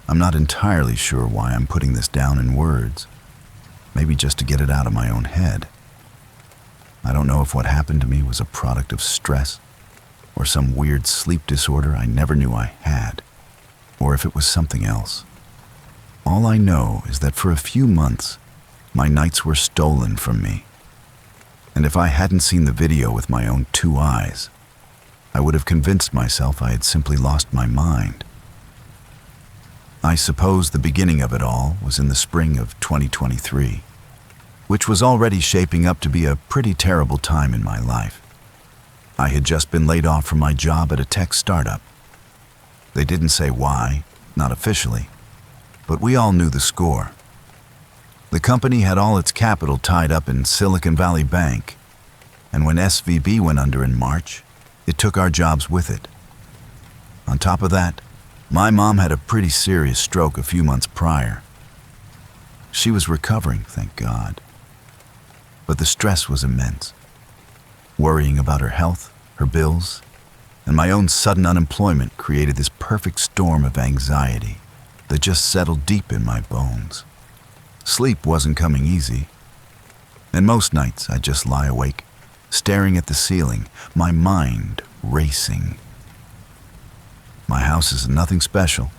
I'm not entirely sure why I'm putting this down in words. Maybe just to get it out of my own head. I don't know if what happened to me was a product of stress or some weird sleep disorder I never knew I had, or if it was something else. All I know is that for a few months, my nights were stolen from me. And if I hadn't seen the video with my own 2 eyes, I would have convinced myself I had simply lost my mind. I suppose the beginning of it all was in the spring of 2023, which was already shaping up to be a pretty terrible time in my life. I had just been laid off from my job at a tech startup. They didn't say why, not officially, but we all knew the score. The company had all its capital tied up in Silicon Valley Bank, and when SVB went under in March, it took our jobs with it. On top of that, my mom had a pretty serious stroke a few months prior. She was recovering, thank God. But the stress was immense. Worrying about her health, her bills, and my own sudden unemployment created this perfect storm of anxiety that just settled deep in my bones. Sleep wasn't coming easy, and most nights I'd just lie awake, staring at the ceiling, my mind racing. My house is nothing special,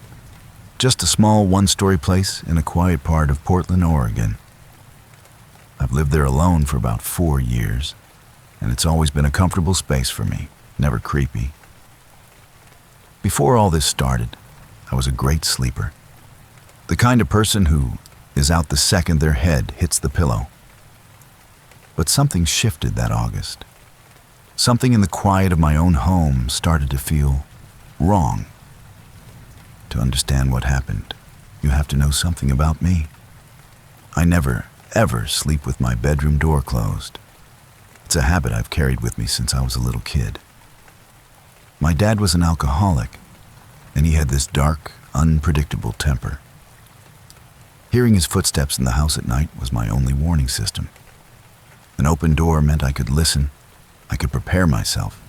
just a small 1-story place in a quiet part of Portland, Oregon. I've lived there alone for about 4 years, and it's always been a comfortable space for me, never creepy. Before all this started, I was a great sleeper. The kind of person who is out the second their head hits the pillow. But something shifted that August. Something in the quiet of my own home started to feel wrong. To understand what happened, you have to know something about me. I never, ever sleep with my bedroom door closed. It's a habit I've carried with me since I was a little kid. My dad was an alcoholic, and he had this dark, unpredictable temper. Hearing his footsteps in the house at night was my only warning system. An open door meant I could listen, I could prepare myself,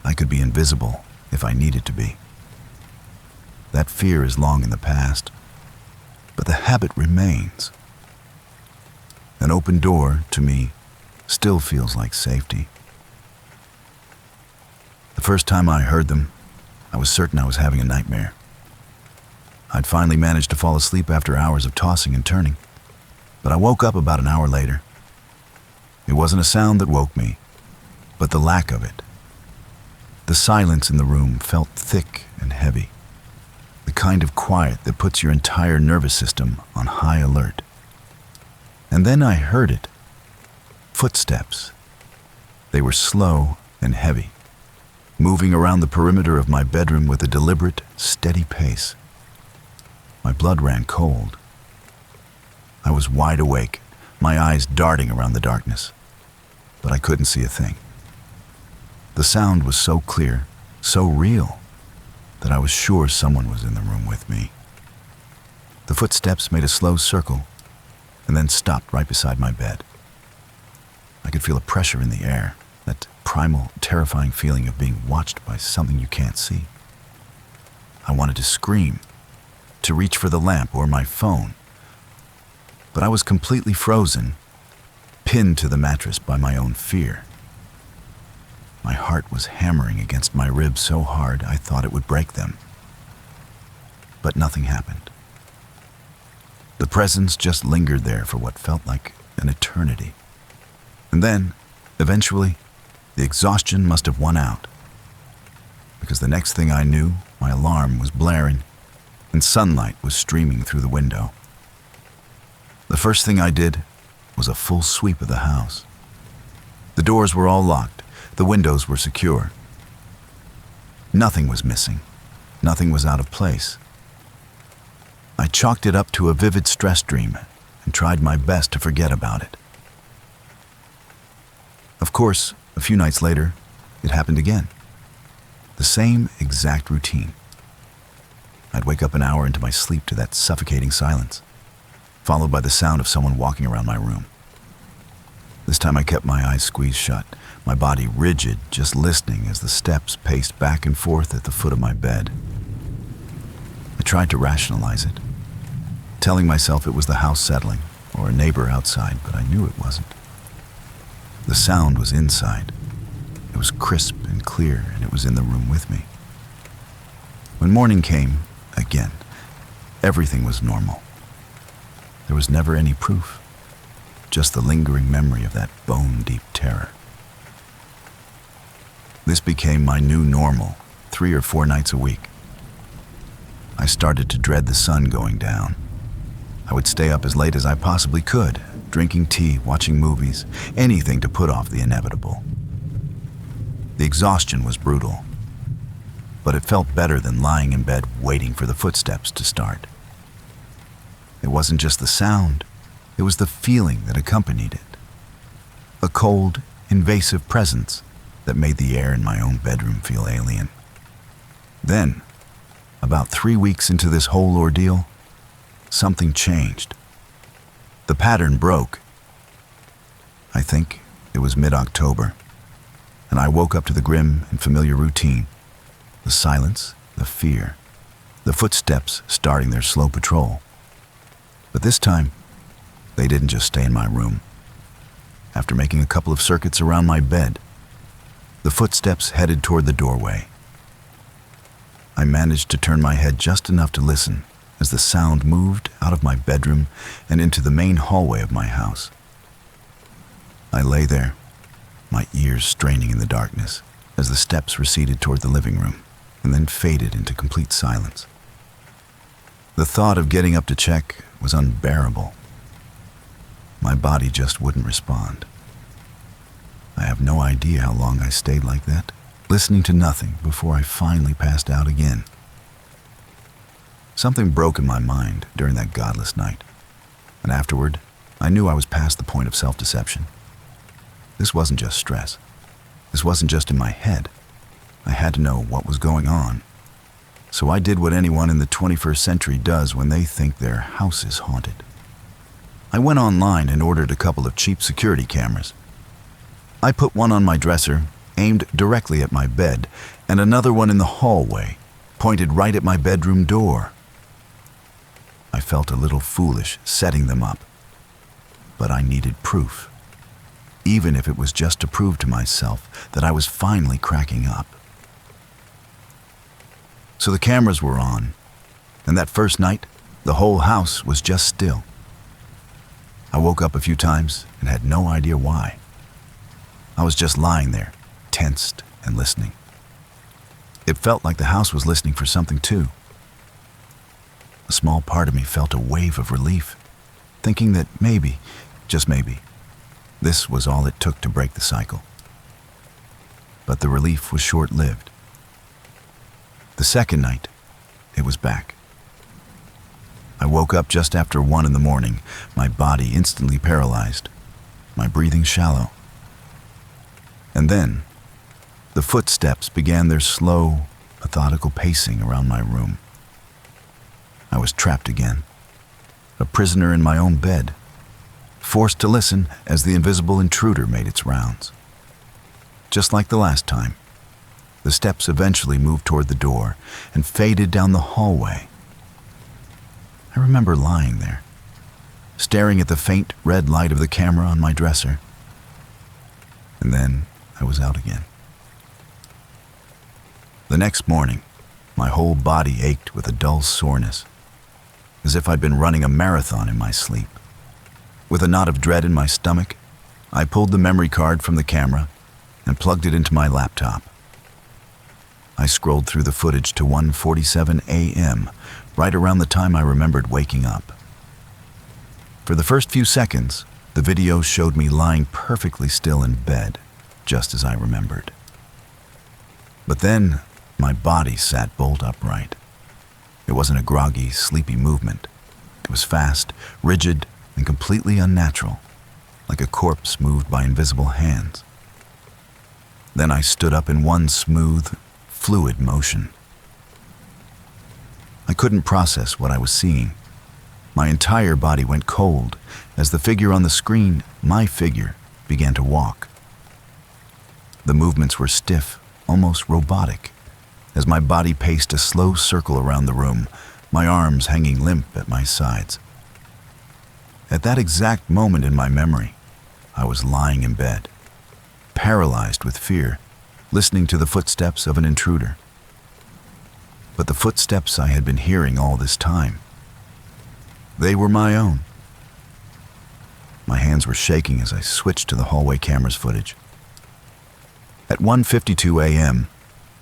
I could be invisible if I needed to be. That fear is long in the past, but the habit remains. An open door, to me, still feels like safety. The first time I heard them, I was certain I was having a nightmare. I'd finally managed to fall asleep after hours of tossing and turning, but I woke up about an hour later. It wasn't a sound that woke me, but the lack of it. The silence in the room felt thick and heavy, the kind of quiet that puts your entire nervous system on high alert. And then I heard it. Footsteps. They were slow and heavy, moving around the perimeter of my bedroom with a deliberate, steady pace. My blood ran cold. I was wide awake, my eyes darting around the darkness, but I couldn't see a thing. The sound was so clear, so real, that I was sure someone was in the room with me. The footsteps made a slow circle and then stopped right beside my bed. I could feel a pressure in the air, that primal, terrifying feeling of being watched by something you can't see. I wanted to scream, to reach for the lamp or my phone, but I was completely frozen, pinned to the mattress by my own fear. My heart was hammering against my ribs so hard I thought it would break them. But nothing happened. The presence just lingered there for what felt like an eternity. And then, eventually, the exhaustion must have won out. Because the next thing I knew, my alarm was blaring, and sunlight was streaming through the window. The first thing I did was a full sweep of the house. The doors were all locked, the windows were secure. Nothing was missing, nothing was out of place. I chalked it up to a vivid stress dream and tried my best to forget about it. Of course, a few nights later, it happened again. The same exact routine. I'd wake up an hour into my sleep to that suffocating silence, followed by the sound of someone walking around my room. This time I kept my eyes squeezed shut, my body rigid, just listening as the steps paced back and forth at the foot of my bed. I tried to rationalize it, telling myself it was the house settling or a neighbor outside, but I knew it wasn't. The sound was inside. It was crisp and clear, and it was in the room with me. When morning came, again, everything was normal. There was never any proof, just the lingering memory of that bone-deep terror. This became my new normal, 3 or 4 nights a week. I started to dread the sun going down. I would stay up as late as I possibly could, drinking tea, watching movies, anything to put off the inevitable. The exhaustion was brutal, but it felt better than lying in bed waiting for the footsteps to start. It wasn't just the sound, it was the feeling that accompanied it. A cold, invasive presence that made the air in my own bedroom feel alien. Then, about 3 weeks into this whole ordeal, something changed. The pattern broke. I think it was mid-October, and I woke up to the grim and familiar routine. The silence, the fear, the footsteps starting their slow patrol. But this time, they didn't just stay in my room. After making a couple of circuits around my bed, the footsteps headed toward the doorway. I managed to turn my head just enough to listen as the sound moved out of my bedroom and into the main hallway of my house. I lay there, my ears straining in the darkness as the steps receded toward the living room and then faded into complete silence. The thought of getting up to check was unbearable. My body just wouldn't respond. I have no idea how long I stayed like that, listening to nothing before I finally passed out again. Something broke in my mind during that godless night, and afterward, I knew I was past the point of self-deception. This wasn't just stress. This wasn't just in my head. I had to know what was going on. So I did what anyone in the 21st century does when they think their house is haunted. I went online and ordered a couple of cheap security cameras. I put one on my dresser, aimed directly at my bed, and another one in the hallway, pointed right at my bedroom door. I felt a little foolish setting them up, but I needed proof, even if it was just to prove to myself that I was finally cracking up. So the cameras were on, and that first night, the whole house was just still. I woke up a few times and had no idea why. I was just lying there, tensed and listening. It felt like the house was listening for something too. A small part of me felt a wave of relief, thinking that maybe, just maybe, this was all it took to break the cycle. But the relief was short-lived. The second night, it was back. I woke up just after 1 in the morning, my body instantly paralyzed, my breathing shallow. And then, the footsteps began their slow, methodical pacing around my room. I was trapped again, a prisoner in my own bed, forced to listen as the invisible intruder made its rounds. Just like the last time, the steps eventually moved toward the door and faded down the hallway. I remember lying there, staring at the faint red light of the camera on my dresser. And then I was out again. The next morning, my whole body ached with a dull soreness, as if I'd been running a marathon in my sleep. With a knot of dread in my stomach, I pulled the memory card from the camera and plugged it into my laptop. I scrolled through the footage to 1:47 a.m., right around the time I remembered waking up. For the first few seconds, the video showed me lying perfectly still in bed, just as I remembered. But then, my body sat bolt upright. It wasn't a groggy, sleepy movement. It was fast, rigid, and completely unnatural, like a corpse moved by invisible hands. Then I stood up in one smooth, fluid motion. I couldn't process what I was seeing. My entire body went cold as the figure on the screen, my figure, began to walk. The movements were stiff, almost robotic, as my body paced a slow circle around the room, my arms hanging limp at my sides. At that exact moment in my memory, I was lying in bed, paralyzed with fear, listening to the footsteps of an intruder. But the footsteps I had been hearing all this time, they were my own. My hands were shaking as I switched to the hallway camera's footage. At 1:52 a.m.,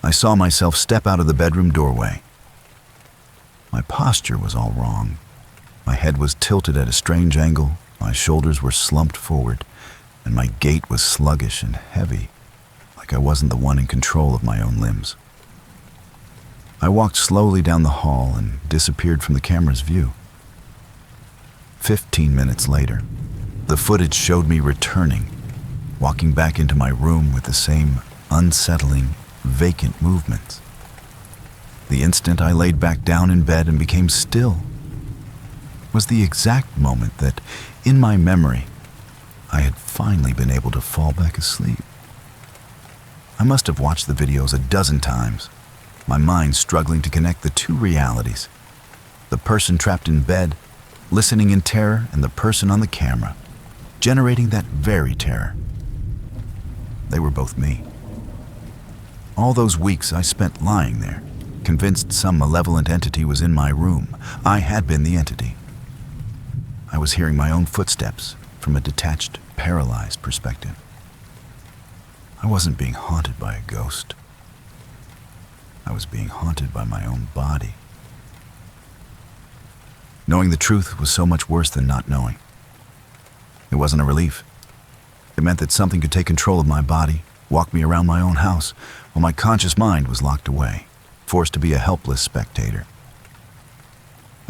I saw myself step out of the bedroom doorway. My posture was all wrong. My head was tilted at a strange angle, my shoulders were slumped forward, and my gait was sluggish and heavy, like I wasn't the one in control of my own limbs. I walked slowly down the hall and disappeared from the camera's view. 15 minutes later, the footage showed me returning, walking back into my room with the same unsettling, vacant movements. The instant I laid back down in bed and became still was the exact moment that, in my memory, I had finally been able to fall back asleep. I must have watched the videos a dozen times, my mind struggling to connect the two realities: the person trapped in bed, listening in terror, and the person on the camera, generating that very terror. They were both me. All those weeks I spent lying there, convinced some malevolent entity was in my room. I had been the entity. I was hearing my own footsteps from a detached, paralyzed perspective. I wasn't being haunted by a ghost. I was being haunted by my own body. Knowing the truth was so much worse than not knowing. It wasn't a relief. It meant that something could take control of my body, walk me around my own house, while my conscious mind was locked away, forced to be a helpless spectator.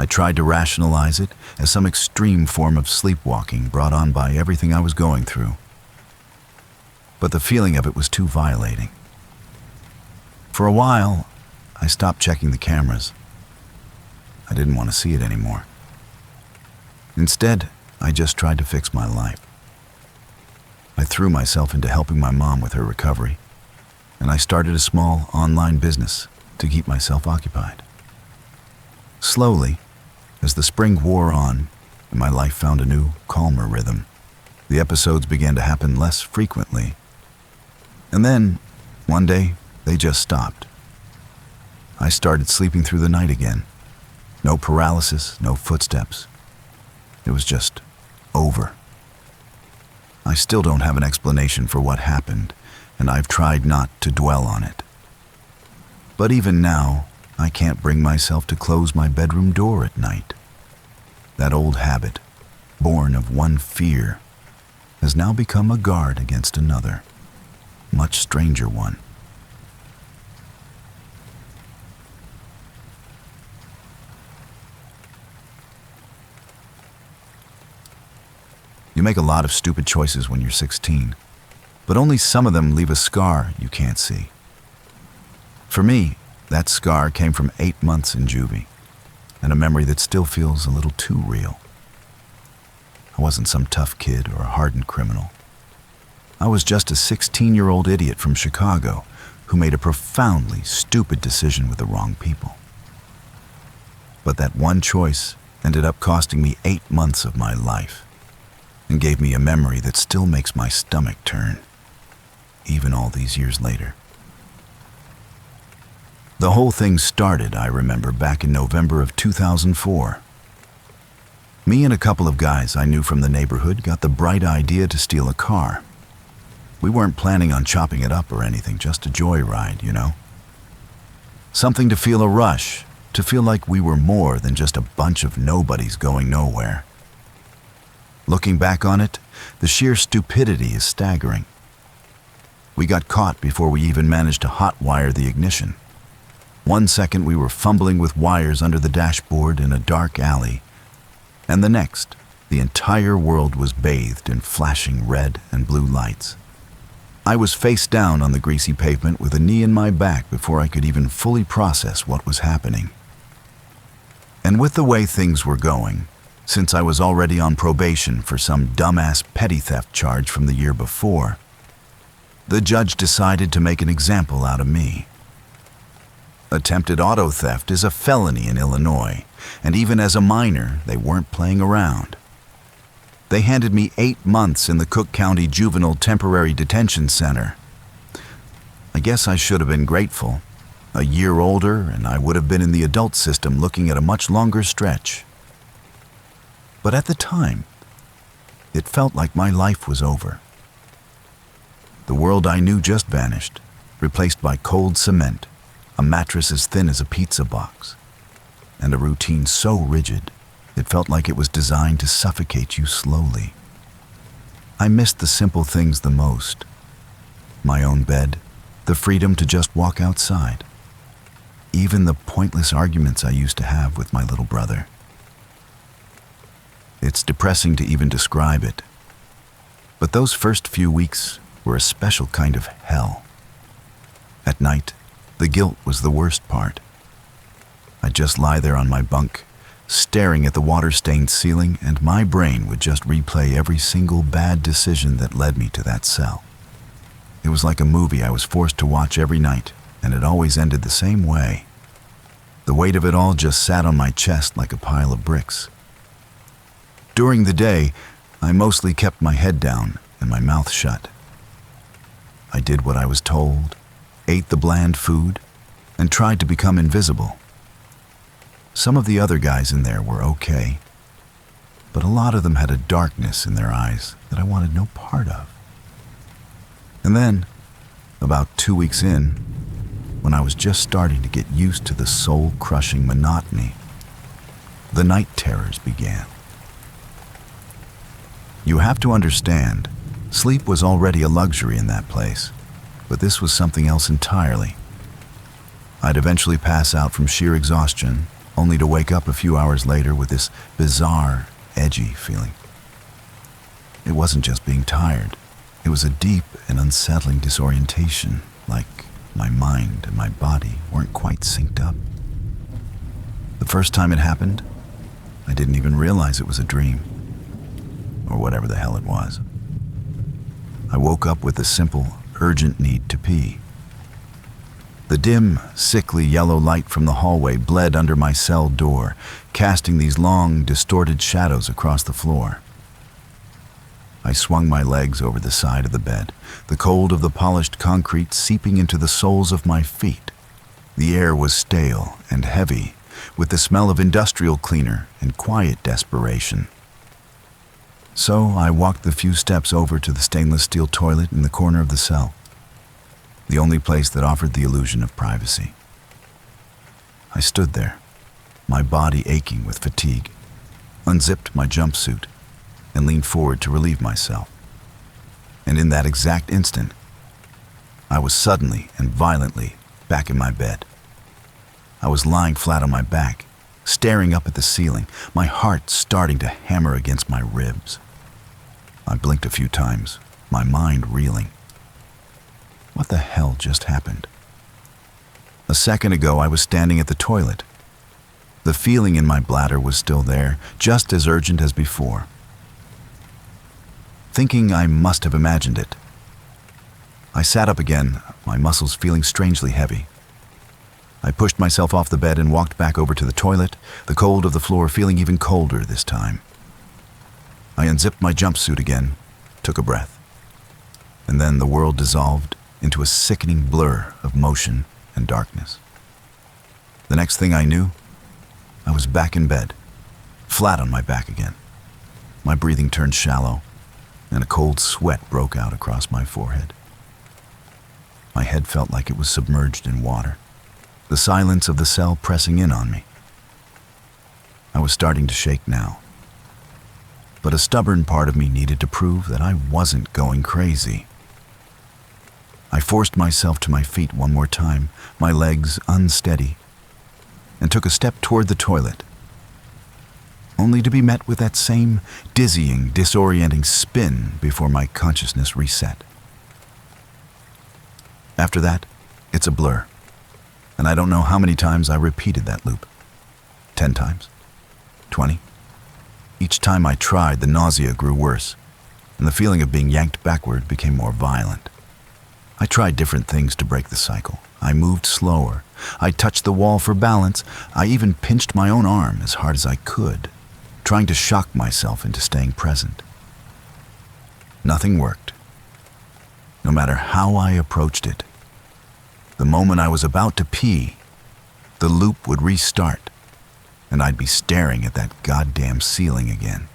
I tried to rationalize it as some extreme form of sleepwalking brought on by everything I was going through. But the feeling of it was too violating. For a while, I stopped checking the cameras. I didn't want to see it anymore. Instead, I just tried to fix my life. I threw myself into helping my mom with her recovery, and I started a small online business to keep myself occupied. Slowly, as the spring wore on and my life found a new, calmer rhythm, the episodes began to happen less frequently. And then, one day, they just stopped. I started sleeping through the night again. No paralysis, no footsteps. It was just over. I still don't have an explanation for what happened, and I've tried not to dwell on it. But even now, I can't bring myself to close my bedroom door at night. That old habit, born of one fear, has now become a guard against another, much stranger one. You make a lot of stupid choices when you're 16, but only some of them leave a scar you can't see. For me, that scar came from 8 months in juvie, and a memory that still feels a little too real. I wasn't some tough kid or a hardened criminal. I was just a 16-year-old idiot from Chicago who made a profoundly stupid decision with the wrong people. But that one choice ended up costing me 8 months of my life, and gave me a memory that still makes my stomach turn, even all these years later. The whole thing started, I remember, back in November of 2004. Me and a couple of guys I knew from the neighborhood got the bright idea to steal a car. We weren't planning on chopping it up or anything, just a joyride, you know? Something to feel a rush, to feel like we were more than just a bunch of nobodies going nowhere. Looking back on it, the sheer stupidity is staggering. We got caught before we even managed to hotwire the ignition. 1 second we were fumbling with wires under the dashboard in a dark alley, and the next, the entire world was bathed in flashing red and blue lights. I was face down on the greasy pavement with a knee in my back before I could even fully process what was happening. And with the way things were going, since I was already on probation for some dumbass petty theft charge from the year before, the judge decided to make an example out of me. Attempted auto theft is a felony in Illinois, and even as a minor, they weren't playing around. They handed me 8 months in the Cook County Juvenile Temporary Detention Center. I guess I should have been grateful. A year older, and I would have been in the adult system looking at a much longer stretch. But at the time, it felt like my life was over. The world I knew just vanished, replaced by cold cement, a mattress as thin as a pizza box, and a routine so rigid it felt like it was designed to suffocate you slowly. I missed the simple things the most. My own bed, the freedom to just walk outside, even the pointless arguments I used to have with my little brother. It's depressing to even describe it, but those first few weeks were a special kind of hell. At night, the guilt was the worst part. I'd just lie there on my bunk, staring at the water-stained ceiling, and my brain would just replay every single bad decision that led me to that cell. It was like a movie I was forced to watch every night, and it always ended the same way. The weight of it all just sat on my chest like a pile of bricks. During the day, I mostly kept my head down and my mouth shut. I did what I was told, ate the bland food, and tried to become invisible. Some of the other guys in there were okay, but a lot of them had a darkness in their eyes that I wanted no part of. And then, about 2 weeks in, when I was just starting to get used to the soul-crushing monotony, the night terrors began. You have to understand, sleep was already a luxury in that place, but this was something else entirely. I'd eventually pass out from sheer exhaustion, only to wake up a few hours later with this bizarre, edgy feeling. It wasn't just being tired. It was a deep and unsettling disorientation, like my mind and my body weren't quite synced up. The first time it happened, I didn't even realize it was a dream, or whatever the hell it was. I woke up with a simple, urgent need to pee. The dim, sickly yellow light from the hallway bled under my cell door, casting these long, distorted shadows across the floor. I swung my legs over the side of the bed, the cold of the polished concrete seeping into the soles of my feet. The air was stale and heavy, with the smell of industrial cleaner and quiet desperation. So I walked the few steps over to the stainless steel toilet in the corner of the cell, the only place that offered the illusion of privacy. I stood there, my body aching with fatigue, unzipped my jumpsuit, and leaned forward to relieve myself. And in that exact instant, I was suddenly and violently back in my bed. I was lying flat on my back, staring up at the ceiling, my heart starting to hammer against my ribs. I blinked a few times, my mind reeling. What the hell just happened? A second ago, I was standing at the toilet. The feeling in my bladder was still there, just as urgent as before. Thinking I must have imagined it, I sat up again, my muscles feeling strangely heavy. I pushed myself off the bed and walked back over to the toilet, the cold of the floor feeling even colder this time. I unzipped my jumpsuit again, took a breath, and then the world dissolved into a sickening blur of motion and darkness. The next thing I knew, I was back in bed, flat on my back again. My breathing turned shallow, and a cold sweat broke out across my forehead. My head felt like it was submerged in water, the silence of the cell pressing in on me. I was starting to shake now, but a stubborn part of me needed to prove that I wasn't going crazy. I forced myself to my feet one more time, my legs unsteady, and took a step toward the toilet, only to be met with that same dizzying, disorienting spin before my consciousness reset. After that, it's a blur, and I don't know how many times I repeated that loop. 10 times? 20? Each time I tried, the nausea grew worse, and the feeling of being yanked backward became more violent. I tried different things to break the cycle. I moved slower, I touched the wall for balance. I even pinched my own arm as hard as I could, trying to shock myself into staying present. Nothing worked. No matter how I approached it, the moment I was about to pee, the loop would restart, and I'd be staring at that goddamn ceiling again.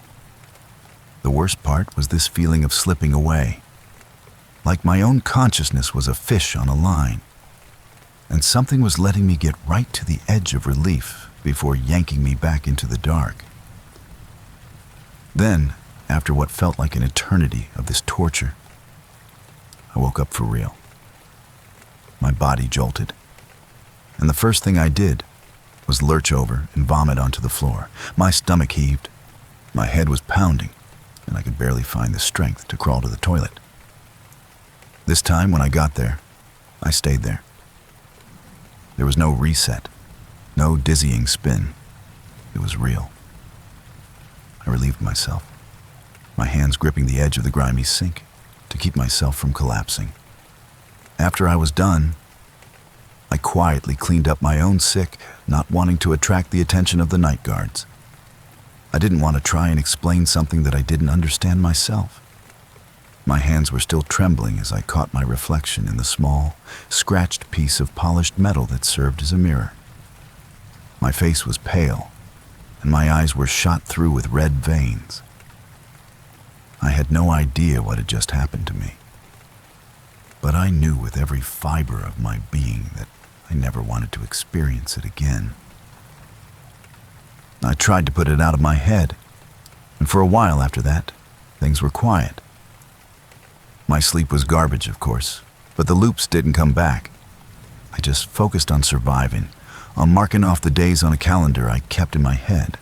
The worst part was this feeling of slipping away, like my own consciousness was a fish on a line, and something was letting me get right to the edge of relief before yanking me back into the dark. Then, after what felt like an eternity of this torture, I woke up for real. My body jolted, and the first thing I did was lurch over and vomit onto the floor. My stomach heaved, my head was pounding, and I could barely find the strength to crawl to the toilet. This time, when I got there, I stayed there. There was no reset, no dizzying spin. It was real. I relieved myself, my hands gripping the edge of the grimy sink to keep myself from collapsing. After I was done, I quietly cleaned up my own sick, not wanting to attract the attention of the night guards. I didn't want to try and explain something that I didn't understand myself. My hands were still trembling as I caught my reflection in the small, scratched piece of polished metal that served as a mirror. My face was pale, and my eyes were shot through with red veins. I had no idea what had just happened to me, but I knew with every fiber of my being that I never wanted to experience it again. I tried to put it out of my head, and for a while after that, things were quiet. My sleep was garbage, of course, but the loops didn't come back. I just focused on surviving, on marking off the days on a calendar I kept in my head.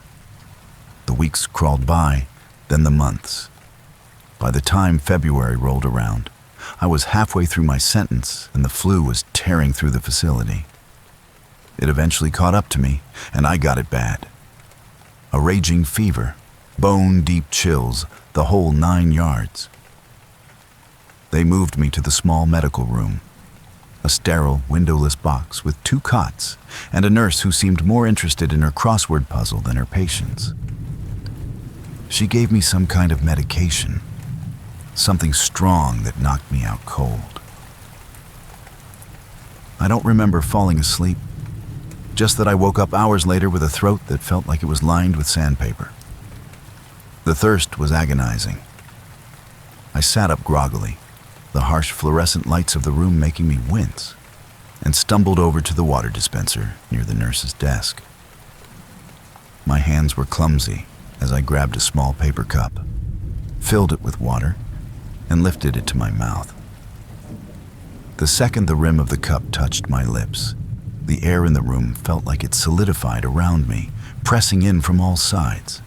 The weeks crawled by, then the months. By the time February rolled around, I was halfway through my sentence and the flu was tearing through the facility. It eventually caught up to me, and I got it bad. A raging fever, bone-deep chills, the whole 9 yards. They moved me to the small medical room, a sterile, windowless box with 2 cots and a nurse who seemed more interested in her crossword puzzle than her patients. She gave me some kind of medication, something strong that knocked me out cold. I don't remember falling asleep, just that I woke up hours later with a throat that felt like it was lined with sandpaper. The thirst was agonizing. I sat up groggily, the harsh fluorescent lights of the room making me wince, and stumbled over to the water dispenser near the nurse's desk. My hands were clumsy as I grabbed a small paper cup, filled it with water, and lifted it to my mouth. The second the rim of the cup touched my lips, the air in the room felt like it solidified around me, pressing in from all sides.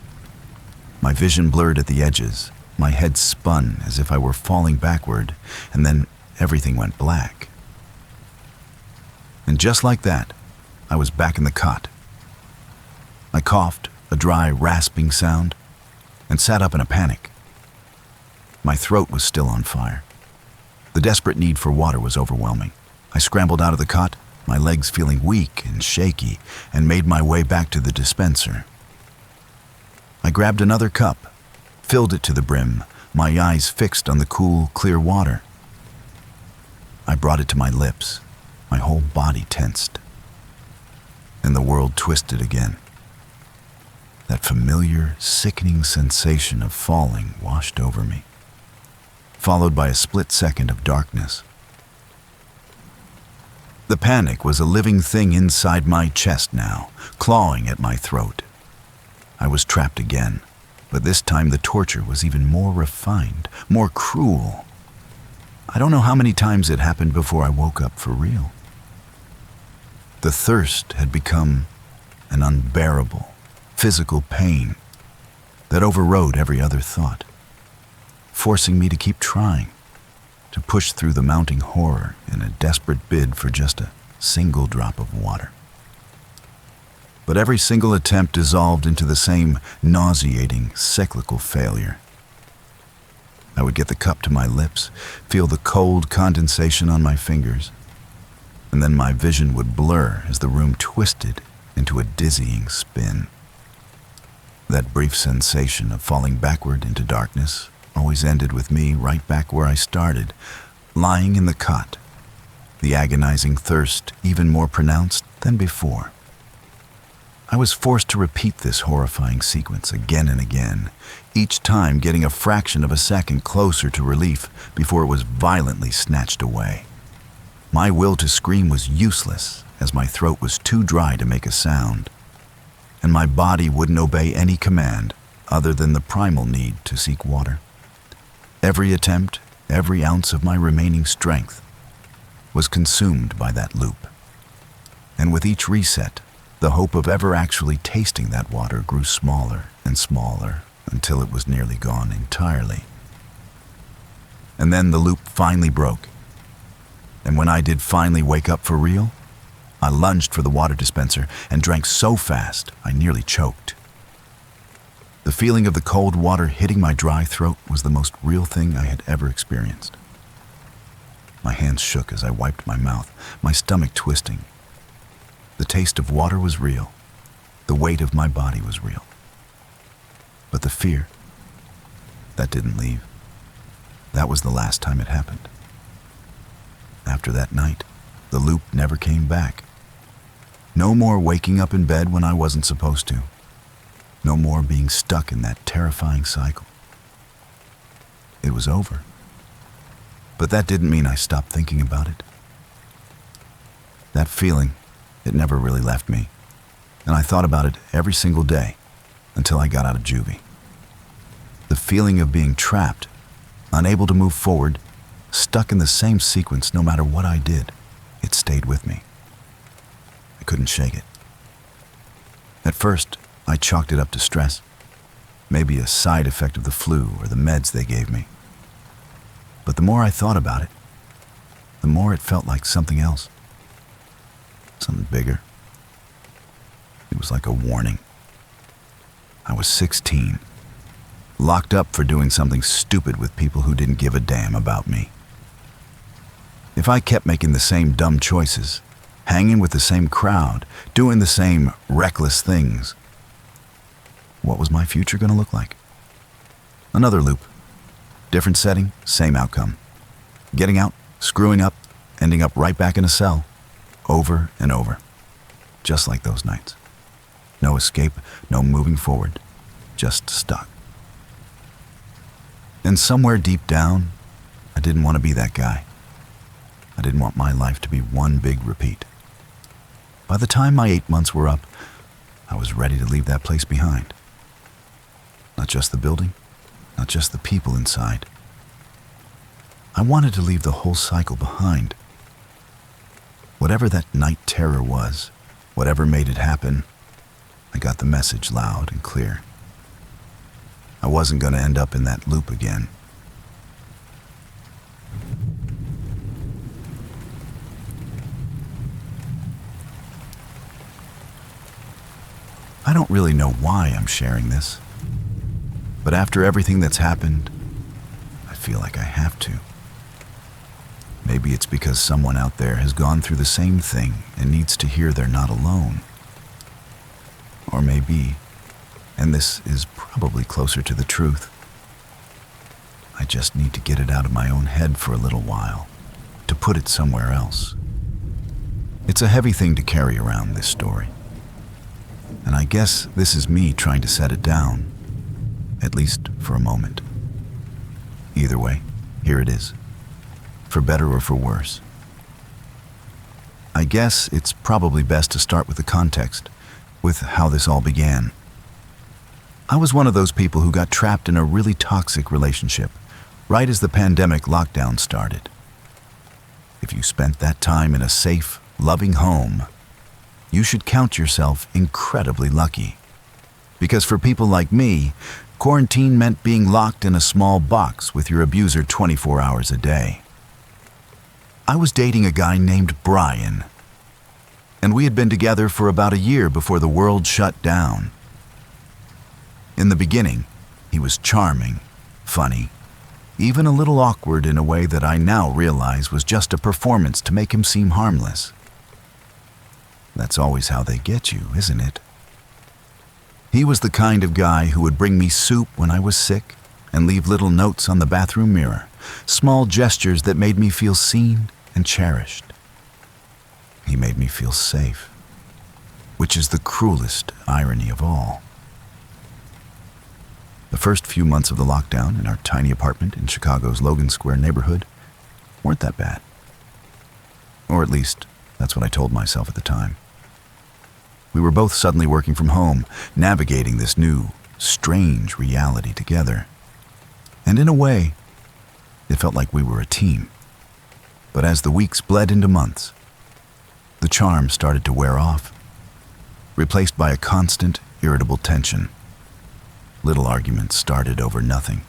My vision blurred at the edges, my head spun as if I were falling backward, and then everything went black. And just like that, I was back in the cot. I coughed, a dry, rasping sound, and sat up in a panic. My throat was still on fire. The desperate need for water was overwhelming. I scrambled out of the cot, my legs feeling weak and shaky, and made my way back to the dispenser. I grabbed another cup, filled it to the brim, my eyes fixed on the cool, clear water. I brought it to my lips, my whole body tensed. And the world twisted again. That familiar, sickening sensation of falling washed over me, followed by a split second of darkness. The panic was a living thing inside my chest now, clawing at my throat. I was trapped again, but this time the torture was even more refined, more cruel. I don't know how many times it happened before I woke up for real. The thirst had become an unbearable, physical pain that overrode every other thought, forcing me to keep trying, to push through the mounting horror in a desperate bid for just a single drop of water. But every single attempt dissolved into the same nauseating, cyclical failure. I would get the cup to my lips, feel the cold condensation on my fingers, and then my vision would blur as the room twisted into a dizzying spin. That brief sensation of falling backward into darkness always ended with me right back where I started, lying in the cot, the agonizing thirst even more pronounced than before. I was forced to repeat this horrifying sequence again and again, each time getting a fraction of a second closer to relief before it was violently snatched away. My will to scream was useless, as my throat was too dry to make a sound, and my body wouldn't obey any command other than the primal need to seek water. Every attempt, every ounce of my remaining strength was consumed by that loop, and with each reset, the hope of ever actually tasting that water grew smaller and smaller until it was nearly gone entirely. And then the loop finally broke, and when I did finally wake up for real, I lunged for the water dispenser and drank so fast I nearly choked. The feeling of the cold water hitting my dry throat was the most real thing I had ever experienced. My hands shook as I wiped my mouth, my stomach twisting. The taste of water was real. The weight of my body was real. But the fear, that didn't leave. That was the last time it happened. After that night, the loop never came back. No more waking up in bed when I wasn't supposed to. No more being stuck in that terrifying cycle. It was over. But that didn't mean I stopped thinking about it. That feeling, it never really left me, and I thought about it every single day until I got out of juvie. The feeling of being trapped, unable to move forward, stuck in the same sequence no matter what I did, it stayed with me. I couldn't shake it. At first, I chalked it up to stress, maybe a side effect of the flu or the meds they gave me. But the more I thought about it, the more it felt like something else. Something bigger. It was like a warning. I was 16, locked up for doing something stupid with people who didn't give a damn about me. If I kept making the same dumb choices, hanging with the same crowd, doing the same reckless things, what was my future going to look like? Another loop. Different setting, same outcome. Getting out, screwing up, ending up right back in a cell. Over and over. Just like those nights. No escape, no moving forward. Just stuck. And somewhere deep down, I didn't want to be that guy. I didn't want my life to be one big repeat. By the time my 8 months were up, I was ready to leave that place behind. Not just the building, not just the people inside. I wanted to leave the whole cycle behind. Whatever that night terror was, whatever made it happen, I got the message loud and clear. I wasn't going to end up in that loop again. I don't really know why I'm sharing this, but after everything that's happened, I feel like I have to. Maybe it's because someone out there has gone through the same thing and needs to hear they're not alone. Or maybe, and this is probably closer to the truth, I just need to get it out of my own head for a little while, to put it somewhere else. It's a heavy thing to carry around, this story. And I guess this is me trying to set it down, at least for a moment. Either way, here it is. For better or for worse. I guess it's probably best to start with the context, with how this all began. I was one of those people who got trapped in a really toxic relationship, right as the pandemic lockdown started. If you spent that time in a safe, loving home, you should count yourself incredibly lucky. Because for people like me, quarantine meant being locked in a small box with your abuser 24 hours a day. I was dating a guy named Brian, and we had been together for about a year before the world shut down. In the beginning, he was charming, funny, even a little awkward in a way that I now realize was just a performance to make him seem harmless. That's always how they get you, isn't it? He was the kind of guy who would bring me soup when I was sick and leave little notes on the bathroom mirror, small gestures that made me feel seen and cherished. He made me feel safe, which is the cruelest irony of all. The first few months of the lockdown in our tiny apartment in Chicago's Logan Square neighborhood weren't that bad. Or at least, that's what I told myself at the time. We were both suddenly working from home, navigating this new, strange reality together. And in a way, it felt like we were a team. But as the weeks bled into months, the charm started to wear off, replaced by a constant, irritable tension. Little arguments started over nothing.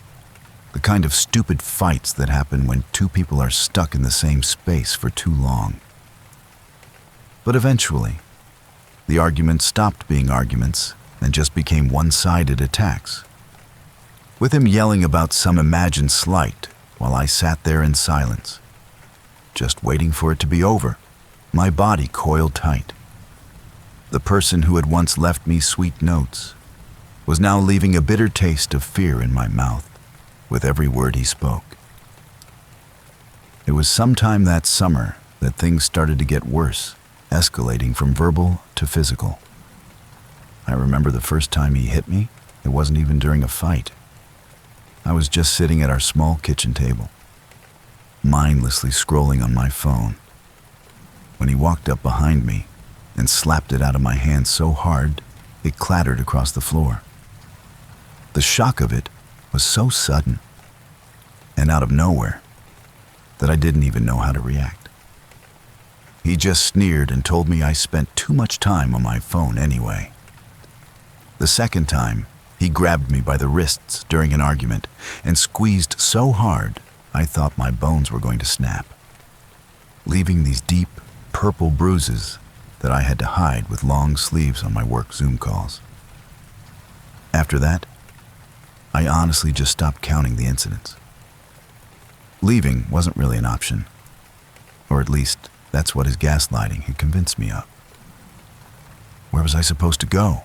The kind of stupid fights that happen when two people are stuck in the same space for too long. But eventually, the arguments stopped being arguments and just became one-sided attacks. With him yelling about some imagined slight while I sat there in silence, just waiting for it to be over, my body coiled tight. The person who had once left me sweet notes was now leaving a bitter taste of fear in my mouth with every word he spoke. It was sometime that summer that things started to get worse, escalating from verbal to physical. I remember the first time he hit me, it wasn't even during a fight. I was just sitting at our small kitchen table, mindlessly scrolling on my phone, when he walked up behind me and slapped it out of my hand so hard it clattered across the floor. The shock of it was so sudden and out of nowhere that I didn't even know how to react. He just sneered and told me I spent too much time on my phone anyway. The second time, he grabbed me by the wrists during an argument and squeezed so hard I thought my bones were going to snap, leaving these deep, purple bruises that I had to hide with long sleeves on my work Zoom calls. After that, I honestly just stopped counting the incidents. Leaving wasn't really an option, or at least that's what his gaslighting had convinced me of. Where was I supposed to go?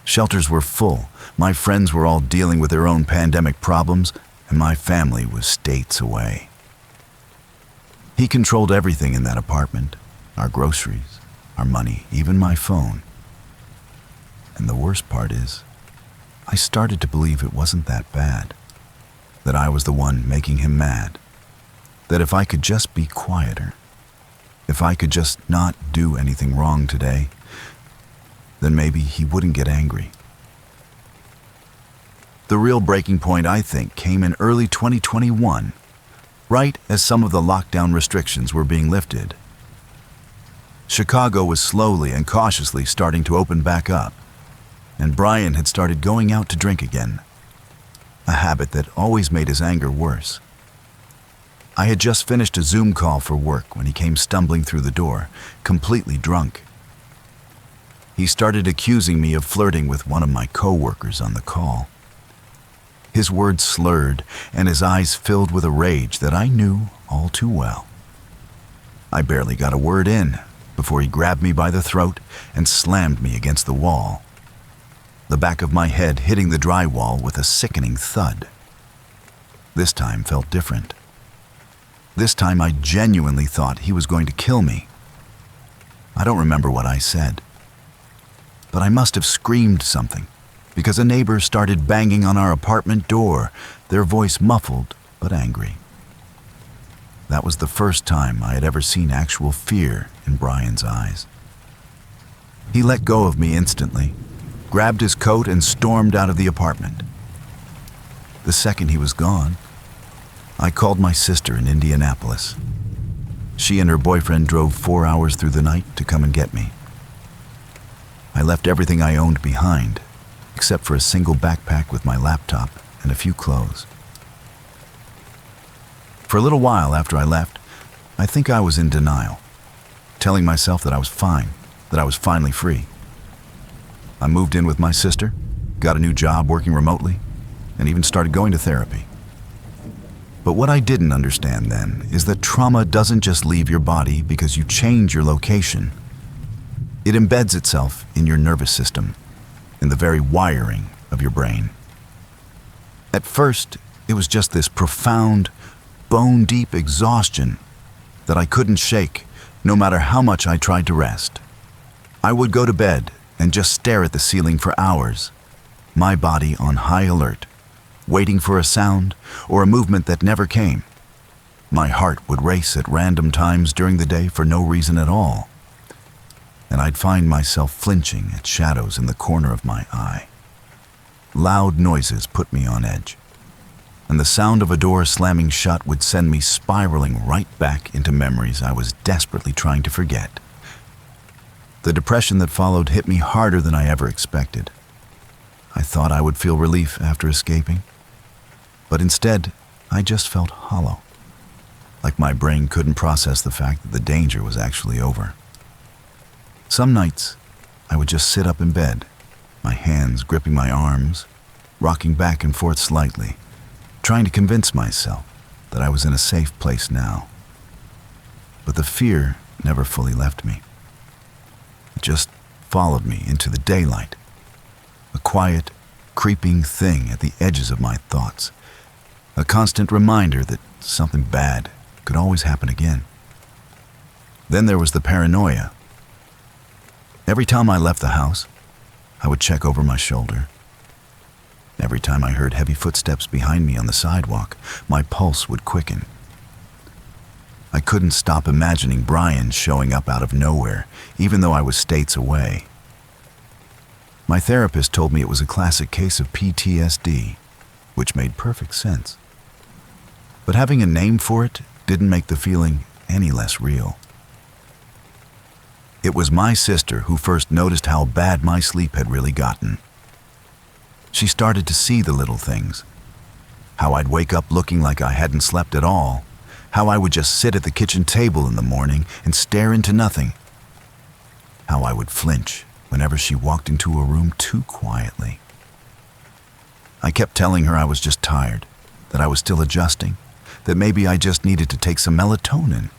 Shelters were full, my friends were all dealing with their own pandemic problems, and my family was states away. He controlled everything in that apartment, our groceries, our money, even my phone. And the worst part is, I started to believe it wasn't that bad, that I was the one making him mad, that if I could just be quieter, if I could just not do anything wrong today, then maybe he wouldn't get angry. The real breaking point, I think, came in early 2021, right as some of the lockdown restrictions were being lifted. Chicago was slowly and cautiously starting to open back up, and Brian had started going out to drink again, a habit that always made his anger worse. I had just finished a Zoom call for work when he came stumbling through the door, completely drunk. He started accusing me of flirting with one of my co-workers on the call. His words slurred and his eyes filled with a rage that I knew all too well. I barely got a word in before he grabbed me by the throat and slammed me against the wall, the back of my head hitting the drywall with a sickening thud. This time felt different. This time I genuinely thought he was going to kill me. I don't remember what I said, but I must have screamed something because a neighbor started banging on our apartment door, their voice muffled but angry. That was the first time I had ever seen actual fear in Brian's eyes. He let go of me instantly, grabbed his coat and stormed out of the apartment. The second he was gone, I called my sister in Indianapolis. She and her boyfriend drove 4 hours through the night to come and get me. I left everything I owned behind, except for a single backpack with my laptop and a few clothes. For a little while after I left, I think I was in denial, telling myself that I was fine, that I was finally free. I moved in with my sister, got a new job working remotely, and even started going to therapy. But what I didn't understand then is that trauma doesn't just leave your body because you change your location. It embeds itself in your nervous system, in the very wiring of your brain. At first, it was just this profound, bone-deep exhaustion that I couldn't shake, no matter how much I tried to rest. I would go to bed and just stare at the ceiling for hours, my body on high alert, waiting for a sound or a movement that never came. My heart would race at random times during the day for no reason at all, and I'd find myself flinching at shadows in the corner of my eye. Loud noises put me on edge, and the sound of a door slamming shut would send me spiraling right back into memories I was desperately trying to forget. The depression that followed hit me harder than I ever expected. I thought I would feel relief after escaping, but instead, I just felt hollow, like my brain couldn't process the fact that the danger was actually over. Some nights, I would just sit up in bed, my hands gripping my arms, rocking back and forth slightly, trying to convince myself that I was in a safe place now. But the fear never fully left me. It just followed me into the daylight, a quiet, creeping thing at the edges of my thoughts, a constant reminder that something bad could always happen again. Then there was the paranoia. Every time I left the house, I would check over my shoulder. Every time I heard heavy footsteps behind me on the sidewalk, my pulse would quicken. I couldn't stop imagining Brian showing up out of nowhere, even though I was states away. My therapist told me it was a classic case of PTSD, which made perfect sense. But having a name for it didn't make the feeling any less real. It was my sister who first noticed how bad my sleep had really gotten. She started to see the little things. How I'd wake up looking like I hadn't slept at all. How I would just sit at the kitchen table in the morning and stare into nothing. How I would flinch whenever she walked into a room too quietly. I kept telling her I was just tired, that I was still adjusting, that maybe I just needed to take some melatonin.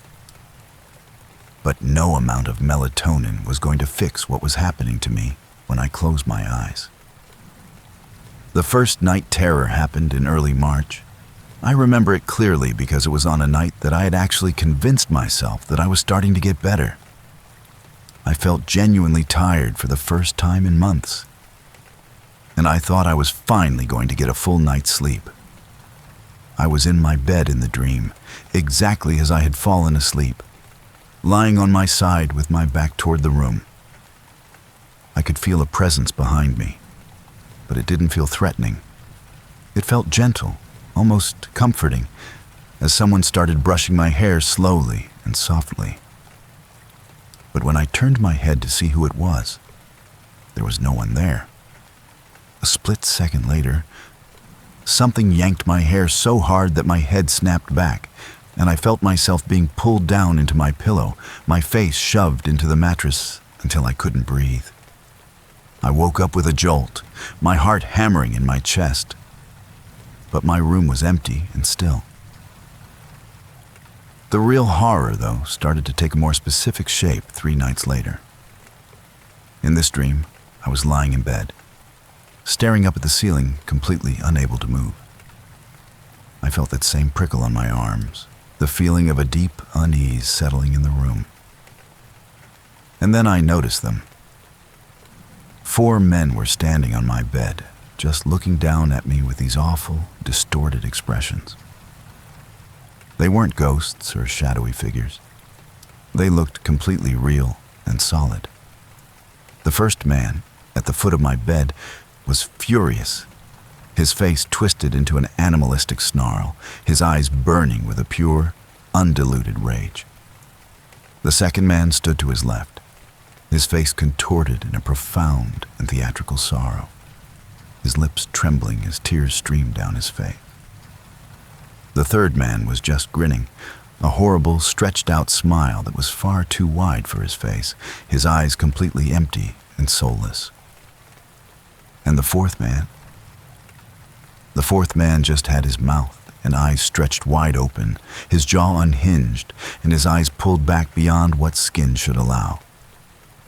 But no amount of melatonin was going to fix what was happening to me when I closed my eyes. The first night terror happened in early March. I remember it clearly because it was on a night that I had actually convinced myself that I was starting to get better. I felt genuinely tired for the first time in months, and I thought I was finally going to get a full night's sleep. I was in my bed in the dream, exactly as I had fallen asleep, lying on my side with my back toward the room. I could feel a presence behind me, but it didn't feel threatening. It felt gentle, almost comforting, as someone started brushing my hair slowly and softly. But when I turned my head to see who it was, there was no one there. A split second later, something yanked my hair so hard that my head snapped back, and I felt myself being pulled down into my pillow, my face shoved into the mattress until I couldn't breathe. I woke up with a jolt, my heart hammering in my chest. But my room was empty and still. The real horror, though, started to take a more specific shape 3 nights later. In this dream, I was lying in bed, staring up at the ceiling, completely unable to move. I felt that same prickle on my arms, the feeling of a deep unease settling in the room. And then I noticed them. 4 men were standing on my bed, just looking down at me with these awful, distorted expressions. They weren't ghosts or shadowy figures. They looked completely real and solid. The first man, at the foot of my bed, was furious, his face twisted into an animalistic snarl, his eyes burning with a pure, undiluted rage. The second man stood to his left, his face contorted in a profound and theatrical sorrow, his lips trembling as tears streamed down his face. The third man was just grinning, a horrible, stretched-out smile that was far too wide for his face, his eyes completely empty and soulless. And the fourth man just had his mouth and eyes stretched wide open, his jaw unhinged, and his eyes pulled back beyond what skin should allow.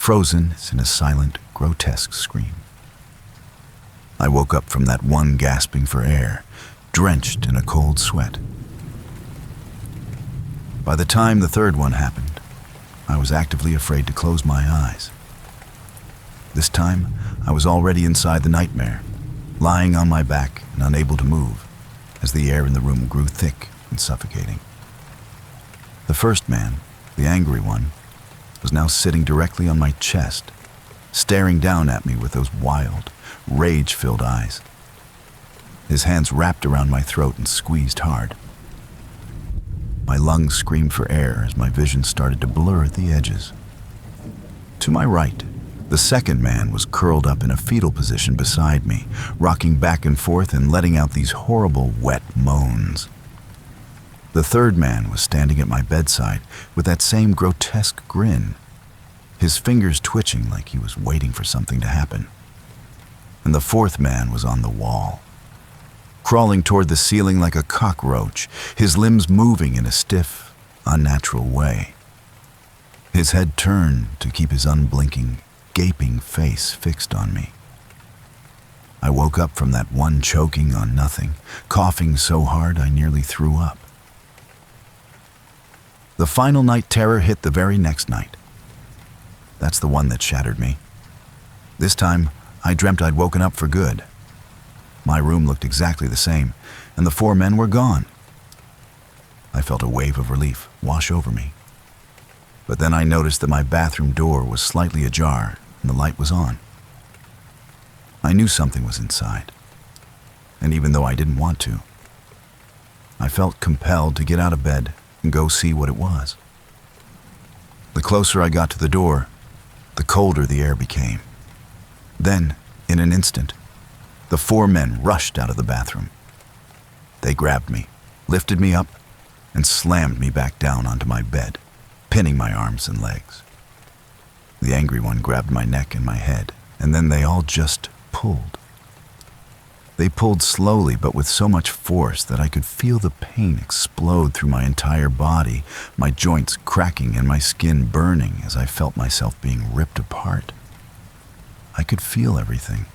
frozen in a silent, grotesque scream. I woke up from that one gasping for air, drenched in a cold sweat. By the time the third one happened, I was actively afraid to close my eyes. This time, I was already inside the nightmare, lying on my back and unable to move, as the air in the room grew thick and suffocating. The first man, the angry one, was now sitting directly on my chest, staring down at me with those wild, rage-filled eyes. His hands wrapped around my throat and squeezed hard. My lungs screamed for air as my vision started to blur at the edges. To my right, the second man was curled up in a fetal position beside me, rocking back and forth and letting out these horrible, wet moans. The third man was standing at my bedside with that same grotesque grin, his fingers twitching like he was waiting for something to happen. And the fourth man was on the wall, crawling toward the ceiling like a cockroach, his limbs moving in a stiff, unnatural way. His head turned to keep his unblinking, gaping face fixed on me. I woke up from that one choking on nothing, coughing so hard I nearly threw up. The final night terror hit the very next night. That's the one that shattered me. This time, I dreamt I'd woken up for good. My room looked exactly the same, and the four men were gone. I felt a wave of relief wash over me. But then I noticed that my bathroom door was slightly ajar and the light was on. I knew something was inside, and even though I didn't want to, I felt compelled to get out of bed and go see what it was. The closer I got to the door, the colder the air became. Then, in an instant, the four men rushed out of the bathroom. They grabbed me, lifted me up, and slammed me back down onto my bed, pinning my arms and legs. The angry one grabbed my neck and my head, and then they all just pulled. They pulled slowly, but with so much force that I could feel the pain explode through my entire body, my joints cracking and my skin burning as I felt myself being ripped apart. I could feel everything.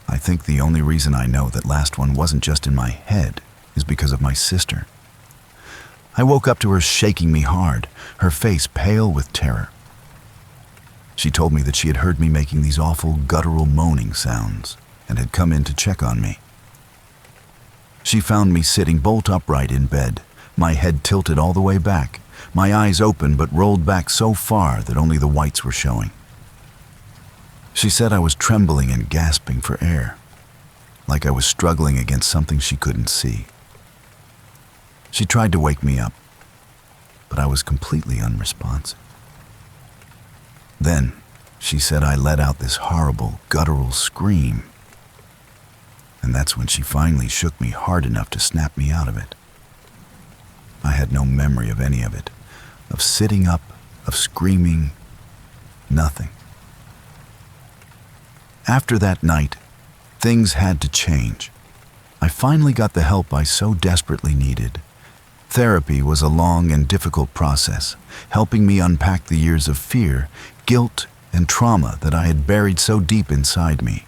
I think the only reason I know that last one wasn't just in my head is because of my sister. I woke up to her shaking me hard, her face pale with terror. She told me that she had heard me making these awful guttural moaning sounds and had come in to check on me. She found me sitting bolt upright in bed, my head tilted all the way back, my eyes open but rolled back so far that only the whites were showing. She said I was trembling and gasping for air, like I was struggling against something she couldn't see. She tried to wake me up, but I was completely unresponsive. Then, she said I let out this horrible, guttural scream, and that's when she finally shook me hard enough to snap me out of it. I had no memory of any of it, of sitting up, of screaming, nothing. After that night, things had to change. I finally got the help I so desperately needed. Therapy was a long and difficult process, helping me unpack the years of fear, guilt, and trauma that I had buried so deep inside me.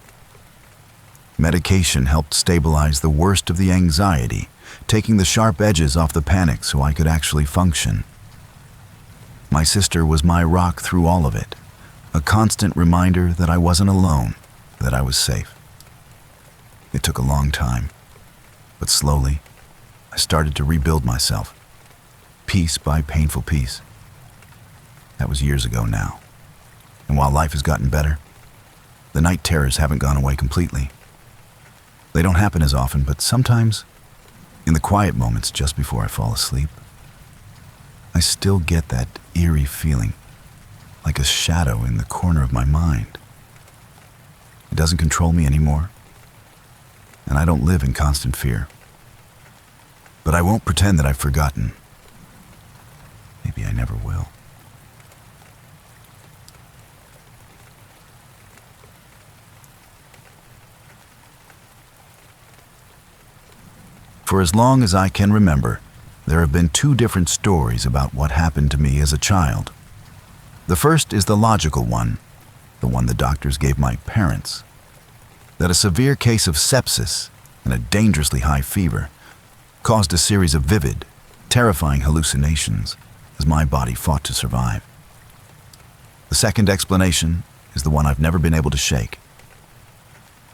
Medication helped stabilize the worst of the anxiety, taking the sharp edges off the panic so I could actually function. My sister was my rock through all of it, a constant reminder that I wasn't alone, that I was safe. It took a long time, but slowly, I started to rebuild myself, piece by painful piece. That was years ago now, and while life has gotten better, the night terrors haven't gone away completely. They don't happen as often, but sometimes, in the quiet moments just before I fall asleep, I still get that eerie feeling, like a shadow in the corner of my mind. It doesn't control me anymore, and I don't live in constant fear. But I won't pretend that I've forgotten. Maybe I never will. For as long as I can remember, there have been two different stories about what happened to me as a child. The first is the logical one, the one the doctors gave my parents. That a severe case of sepsis and a dangerously high fever caused a series of vivid, terrifying hallucinations as my body fought to survive. The second explanation is the one I've never been able to shake,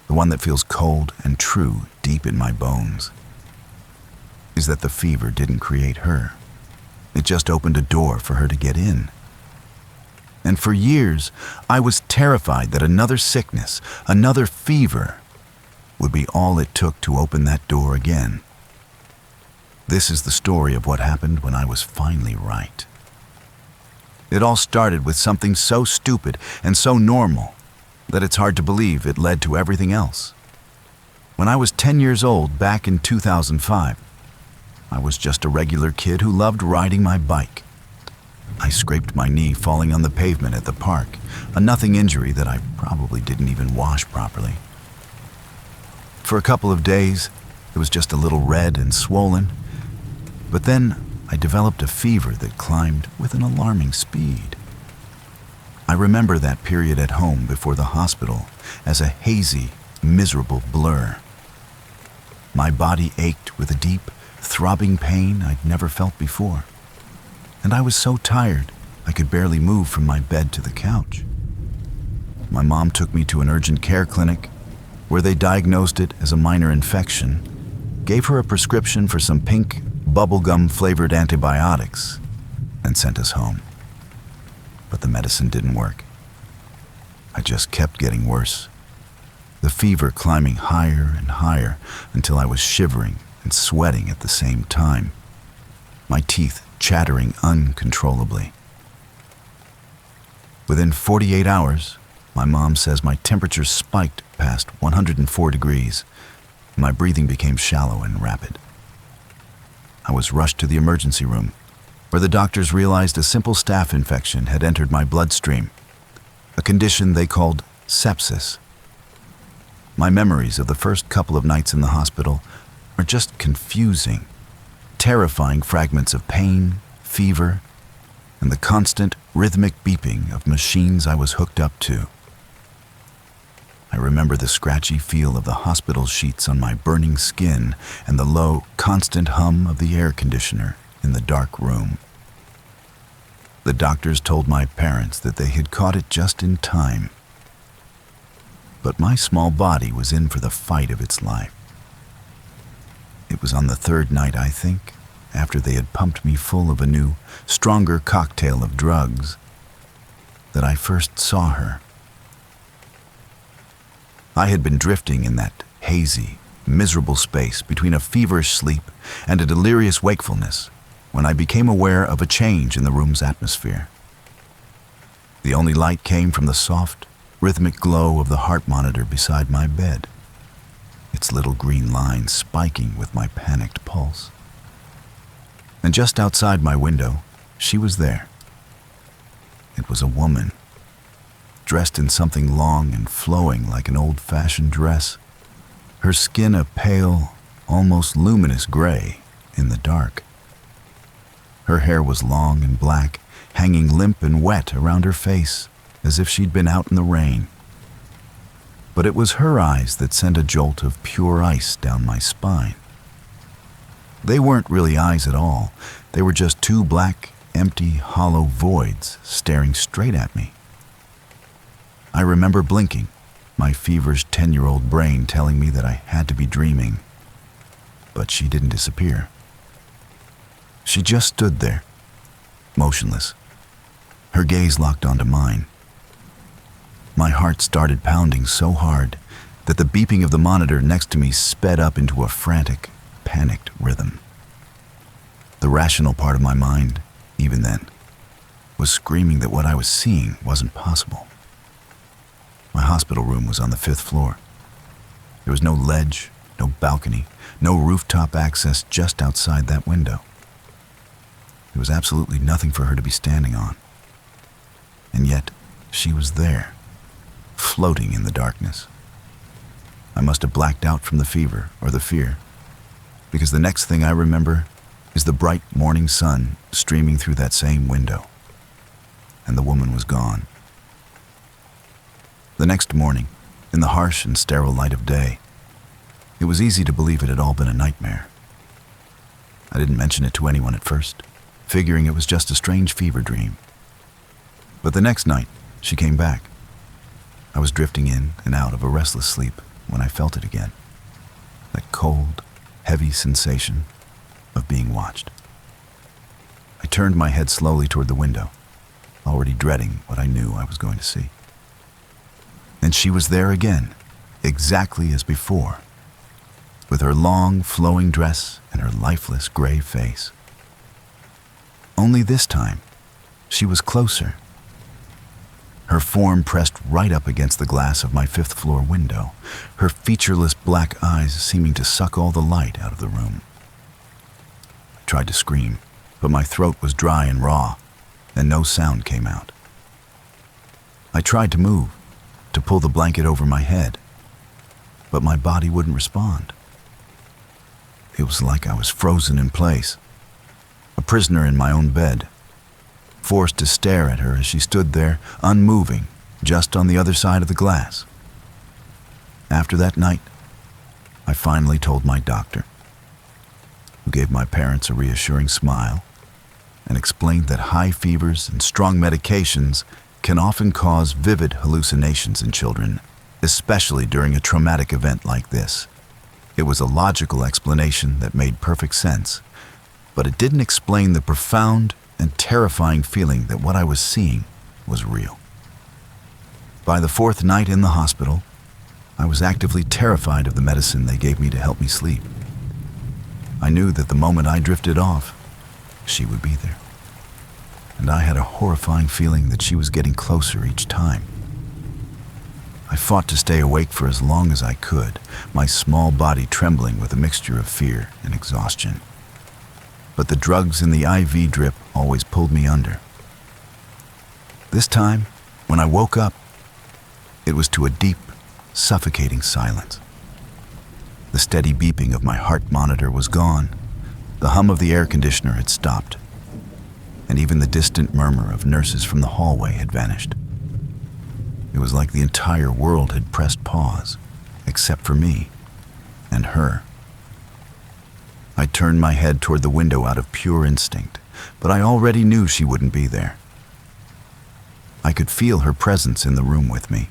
the one that feels cold and true deep in my bones, is that the fever didn't create her. It just opened a door for her to get in. And for years, I was terrified that another sickness, another fever, would be all it took to open that door again. This is the story of what happened when I was finally right. It all started with something so stupid and so normal that it's hard to believe it led to everything else. When I was 10 years old back in 2005, I was just a regular kid who loved riding my bike. I scraped my knee falling on the pavement at the park, a nothing injury that I probably didn't even wash properly. For a couple of days, it was just a little red and swollen, but then I developed a fever that climbed with an alarming speed. I remember that period at home before the hospital as a hazy, miserable blur. My body ached with a deep, throbbing pain I'd never felt before. And I was so tired, I could barely move from my bed to the couch. My mom took me to an urgent care clinic where they diagnosed it as a minor infection, gave her a prescription for some pink, bubblegum-flavored antibiotics, and sent us home. But the medicine didn't work. I just kept getting worse, the fever climbing higher and higher until I was shivering and sweating at the same time, my teeth chattering uncontrollably. Within 48 hours, my mom says my temperature spiked past 104 degrees, and my breathing became shallow and rapid. I was rushed to the emergency room, where the doctors realized a simple staph infection had entered my bloodstream, a condition they called sepsis. My memories of the first couple of nights in the hospital are just confusing, terrifying fragments of pain, fever, and the constant rhythmic beeping of machines I was hooked up to. I remember the scratchy feel of the hospital sheets on my burning skin and the low, constant hum of the air conditioner in the dark room. The doctors told my parents that they had caught it just in time. But my small body was in for the fight of its life. It was on the third night, I think, after they had pumped me full of a new, stronger cocktail of drugs, that I first saw her. I had been drifting in that hazy, miserable space between a feverish sleep and a delirious wakefulness when I became aware of a change in the room's atmosphere. The only light came from the soft, rhythmic glow of the heart monitor beside my bed, its little green lines spiking with my panicked pulse. And just outside my window, she was there. It was a woman, dressed in something long and flowing like an old-fashioned dress, her skin a pale, almost luminous gray in the dark. Her hair was long and black, hanging limp and wet around her face, as if she'd been out in the rain. But it was her eyes that sent a jolt of pure ice down my spine. They weren't really eyes at all. They were just two black, empty, hollow voids staring straight at me. I remember blinking, my feverish 10-year-old brain telling me that I had to be dreaming. But she didn't disappear. She just stood there, motionless, her gaze locked onto mine. My heart started pounding so hard that the beeping of the monitor next to me sped up into a frantic, panicked rhythm. The rational part of my mind, even then, was screaming that what I was seeing wasn't possible. My hospital room was on the 5th floor. There was no ledge, no balcony, no rooftop access just outside that window. There was absolutely nothing for her to be standing on. And yet, she was there, floating in the darkness. I must have blacked out from the fever or the fear, because the next thing I remember is the bright morning sun streaming through that same window. and the woman was gone. The next morning, in the harsh and sterile light of day, it was easy to believe it had all been a nightmare. I didn't mention it to anyone at first, figuring it was just a strange fever dream. But the next night, she came back. I was drifting in and out of a restless sleep when I felt it again. That cold, heavy sensation of being watched. I turned my head slowly toward the window, already dreading what I knew I was going to see. And she was there again, exactly as before, with her long, flowing dress and her lifeless gray face. Only this time, she was closer. Her form pressed right up against the glass of my fifth-floor window, her featureless black eyes seeming to suck all the light out of the room. I tried to scream, but my throat was dry and raw, and no sound came out. I tried to move, to pull the blanket over my head, but my body wouldn't respond. It was like I was frozen in place, a prisoner in my own bed, forced to stare at her as she stood there, unmoving, just on the other side of the glass. After that night, I finally told my doctor, who gave my parents a reassuring smile and explained that high fevers and strong medications can often cause vivid hallucinations in children, especially during a traumatic event like this. It was a logical explanation that made perfect sense, but it didn't explain the profound and terrifying feeling that what I was seeing was real. By the fourth night in the hospital, I was actively terrified of the medicine they gave me to help me sleep. I knew that the moment I drifted off, she would be there. And I had a horrifying feeling that she was getting closer each time. I fought to stay awake for as long as I could, my small body trembling with a mixture of fear and exhaustion. But the drugs in the IV drip always pulled me under. This time, when I woke up, it was to a deep, suffocating silence. The steady beeping of my heart monitor was gone, the hum of the air conditioner had stopped, and even the distant murmur of nurses from the hallway had vanished. It was like the entire world had pressed pause, except for me and her. I turned my head toward the window out of pure instinct, but I already knew she wouldn't be there. I could feel her presence in the room with me.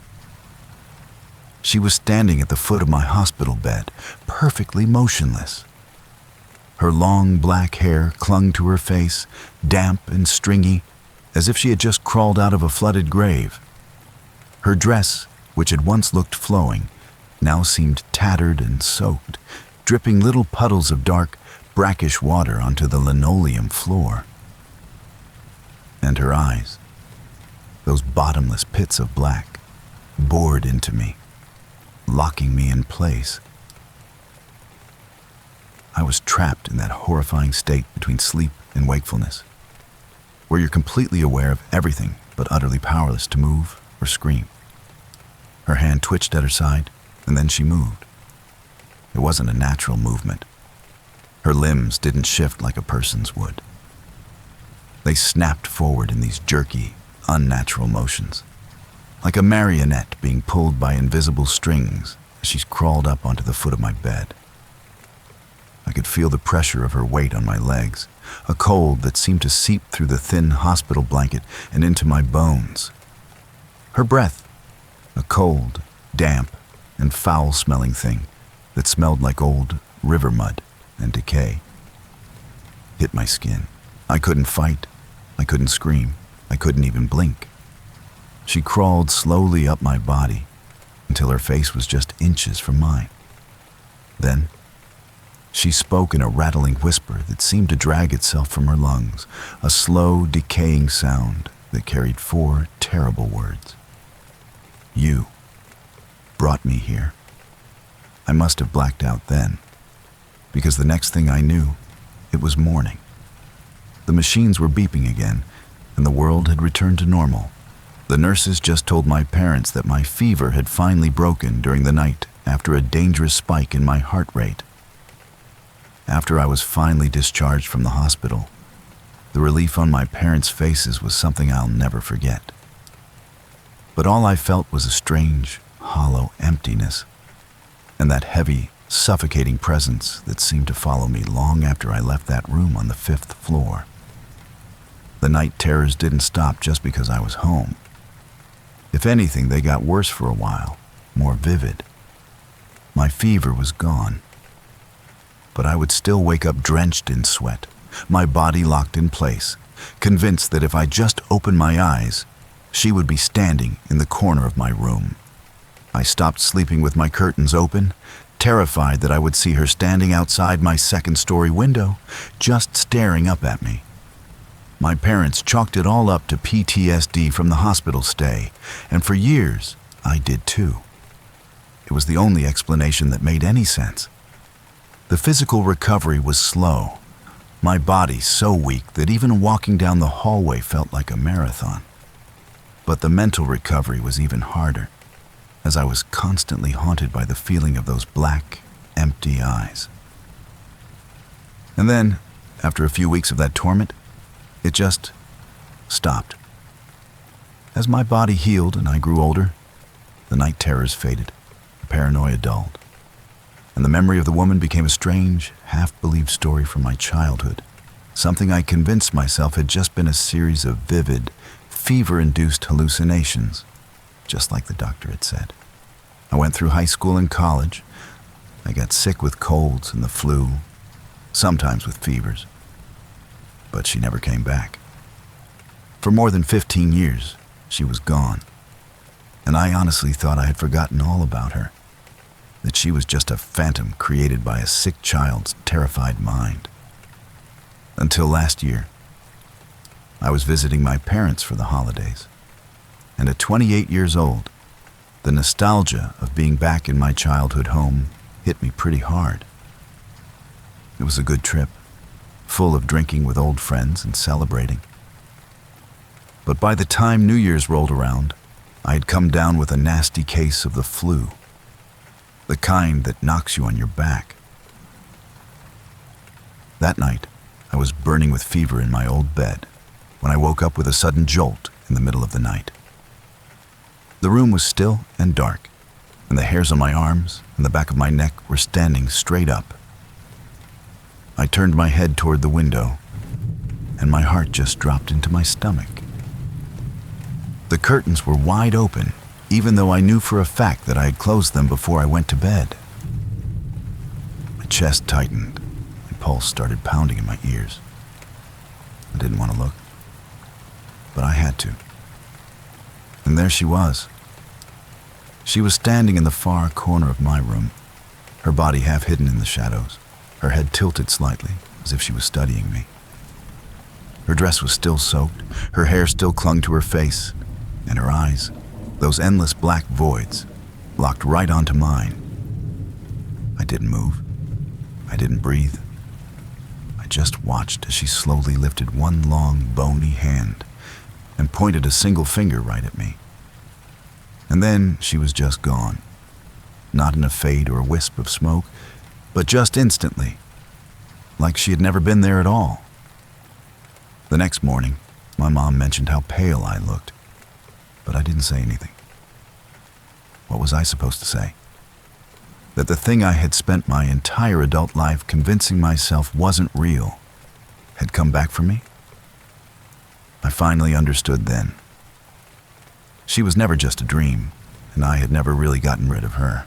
She was standing at the foot of my hospital bed, perfectly motionless. Her long black hair clung to her face, damp and stringy, as if she had just crawled out of a flooded grave. Her dress, which had once looked flowing, now seemed tattered and soaked, dripping little puddles of dark, brackish water onto the linoleum floor. And her eyes, those bottomless pits of black, bored into me, locking me in place. I was trapped in that horrifying state between sleep and wakefulness, where you're completely aware of everything but utterly powerless to move or scream. Her hand twitched at her side, and then she moved. It wasn't a natural movement. Her limbs didn't shift like a person's would. They snapped forward in these jerky, unnatural motions, like a marionette being pulled by invisible strings as she crawled up onto the foot of my bed. I could feel the pressure of her weight on my legs, a cold that seemed to seep through the thin hospital blanket and into my bones. Her breath, a cold, damp, and foul-smelling thing that smelled like old river mud and decay, hit my skin. I couldn't fight. I couldn't scream. I couldn't even blink. She crawled slowly up my body until her face was just inches from mine. Then, she spoke in a rattling whisper that seemed to drag itself from her lungs, a slow, decaying sound that carried 4 terrible words. You brought me here. I must have blacked out then, because the next thing I knew, it was morning. The machines were beeping again, and the world had returned to normal. The nurses just told my parents that my fever had finally broken during the night after a dangerous spike in my heart rate. After I was finally discharged from the hospital, The relief on my parents' faces was something I'll never forget. But all I felt was a strange, hollow emptiness, and that heavy, suffocating presence that seemed to follow me long after I left that room on the 5th floor. The night terrors didn't stop just because I was home. If anything, they got worse for a while, more vivid. My fever was gone, but I would still wake up drenched in sweat, my body locked in place, convinced that if I just opened my eyes, she would be standing in the corner of my room. I stopped sleeping with my curtains open, terrified that I would see her standing outside my second-story window, just staring up at me. My parents chalked it all up to PTSD from the hospital stay, and for years, I did too. It was the only explanation that made any sense. The physical recovery was slow, my body so weak that even walking down the hallway felt like a marathon. But the mental recovery was even harder, as I was constantly haunted by the feeling of those black, empty eyes. And then, after a few weeks of that torment, it just stopped. As my body healed and I grew older, the night terrors faded, the paranoia dulled, and the memory of the woman became a strange, half-believed story from my childhood, something I convinced myself had just been a series of vivid, fever-induced hallucinations, just like the doctor had said. I went through high school and college. I got sick with colds and the flu, sometimes with fevers. But she never came back. For more than 15 years, she was gone. And I honestly thought I had forgotten all about her, that she was just a phantom created by a sick child's terrified mind. Until last year, I was visiting my parents for the holidays, and at 28 years old, the nostalgia of being back in my childhood home hit me pretty hard. It was a good trip, full of drinking with old friends and celebrating. But by the time New Year's rolled around, I had come down with a nasty case of the flu, the kind that knocks you on your back. That night, I was burning with fever in my old bed when I woke up with a sudden jolt in the middle of the night. The room was still and dark, and the hairs on my arms and the back of my neck were standing straight up. I turned my head toward the window, and my heart just dropped into my stomach. The curtains were wide open, even though I knew for a fact that I had closed them before I went to bed. My chest tightened, my pulse started pounding in my ears. I didn't want to look, but I had to. And there she was. She was standing in the far corner of my room, her body half hidden in the shadows, her head tilted slightly, as if she was studying me. Her dress was still soaked, her hair still clung to her face, and her eyes, those endless black voids, locked right onto mine. I didn't move. I didn't breathe. I just watched as she slowly lifted one long, bony hand and pointed a single finger right at me. And then she was just gone, not in a fade or a wisp of smoke, but just instantly, like she had never been there at all. The next morning, my mom mentioned how pale I looked, but I didn't say anything. What was I supposed to say? That the thing I had spent my entire adult life convincing myself wasn't real had come back for me? I finally understood then. She was never just a dream, and I had never really gotten rid of her.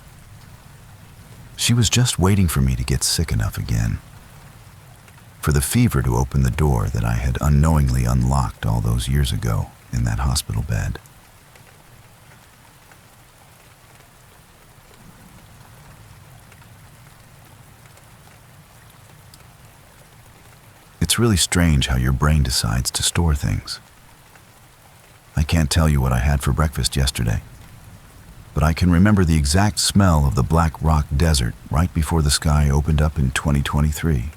She was just waiting for me to get sick enough again, for the fever to open the door that I had unknowingly unlocked all those years ago in that hospital bed. It's really strange how your brain decides to store things. I can't tell you what I had for breakfast yesterday, but I can remember the exact smell of the Black Rock Desert right before the sky opened up in 2023.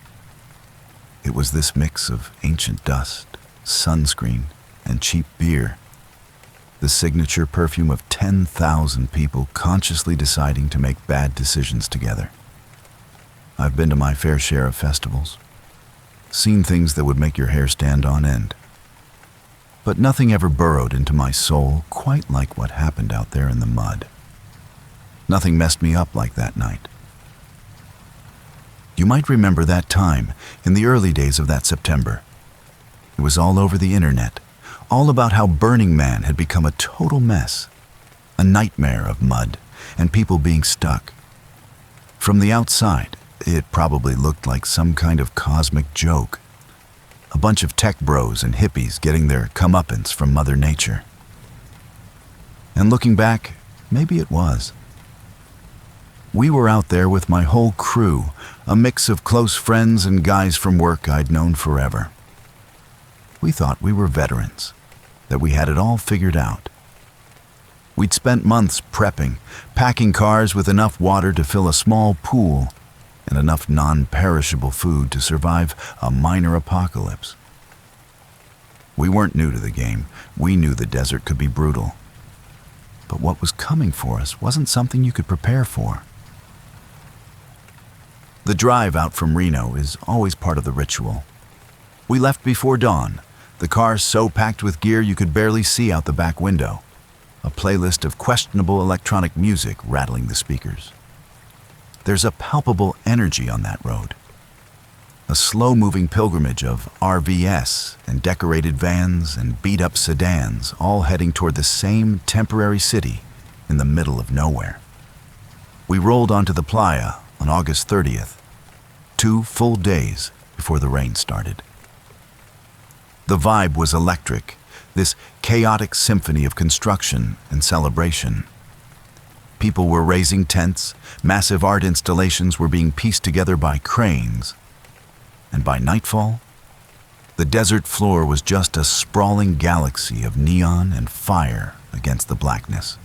It was this mix of ancient dust, sunscreen, and cheap beer, the signature perfume of 10,000 people consciously deciding to make bad decisions together. I've been to my fair share of festivals, seen things that would make your hair stand on end. But nothing ever burrowed into my soul quite like what happened out there in the mud. Nothing messed me up like that night. You might remember that time in the early days of that September. It was all over the internet, all about how Burning Man had become a total mess, a nightmare of mud and people being stuck. From the outside, it probably looked like some kind of cosmic joke. A bunch of tech bros and hippies getting their comeuppance from Mother Nature. And looking back, maybe it was. We were out there with my whole crew, a mix of close friends and guys from work I'd known forever. We thought we were veterans, that we had it all figured out. We'd spent months prepping, packing cars with enough water to fill a small pool and enough non-perishable food to survive a minor apocalypse. We weren't new to the game. We knew the desert could be brutal. But what was coming for us wasn't something you could prepare for. The drive out from Reno is always part of the ritual. We left before dawn, the car so packed with gear you could barely see out the back window, a playlist of questionable electronic music rattling the speakers. There's a palpable energy on that road. A slow-moving pilgrimage of RVs and decorated vans and beat-up sedans, all heading toward the same temporary city in the middle of nowhere. We rolled onto the playa on August 30th, 2 full days before the rain started. The vibe was electric, this chaotic symphony of construction and celebration. People were raising tents, massive art installations were being pieced together by cranes, and by nightfall, the desert floor was just a sprawling galaxy of neon and fire against the blackness.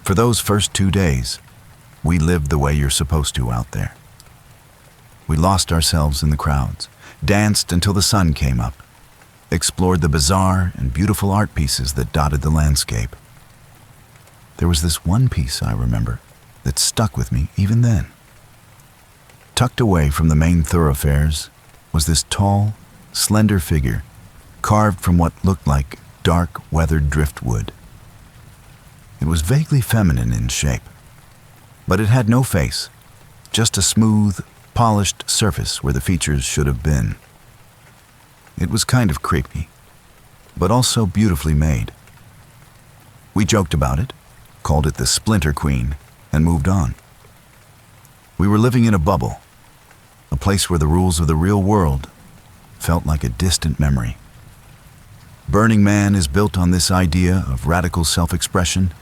For those first 2 days, we lived the way you're supposed to out there. We lost ourselves in the crowds, danced until the sun came up, explored the bizarre and beautiful art pieces that dotted the landscape. There was this one piece, I remember, that stuck with me even then. Tucked away from the main thoroughfares was this tall, slender figure carved from what looked like dark, weathered driftwood. It was vaguely feminine in shape, but it had no face, just a smooth, polished surface where the features should have been. It was kind of creepy, but also beautifully made. We joked about it, called it the Splinter Queen, and moved on. We were living in a bubble, a place where the rules of the real world felt like a distant memory. Burning Man is built on this idea of radical self-expression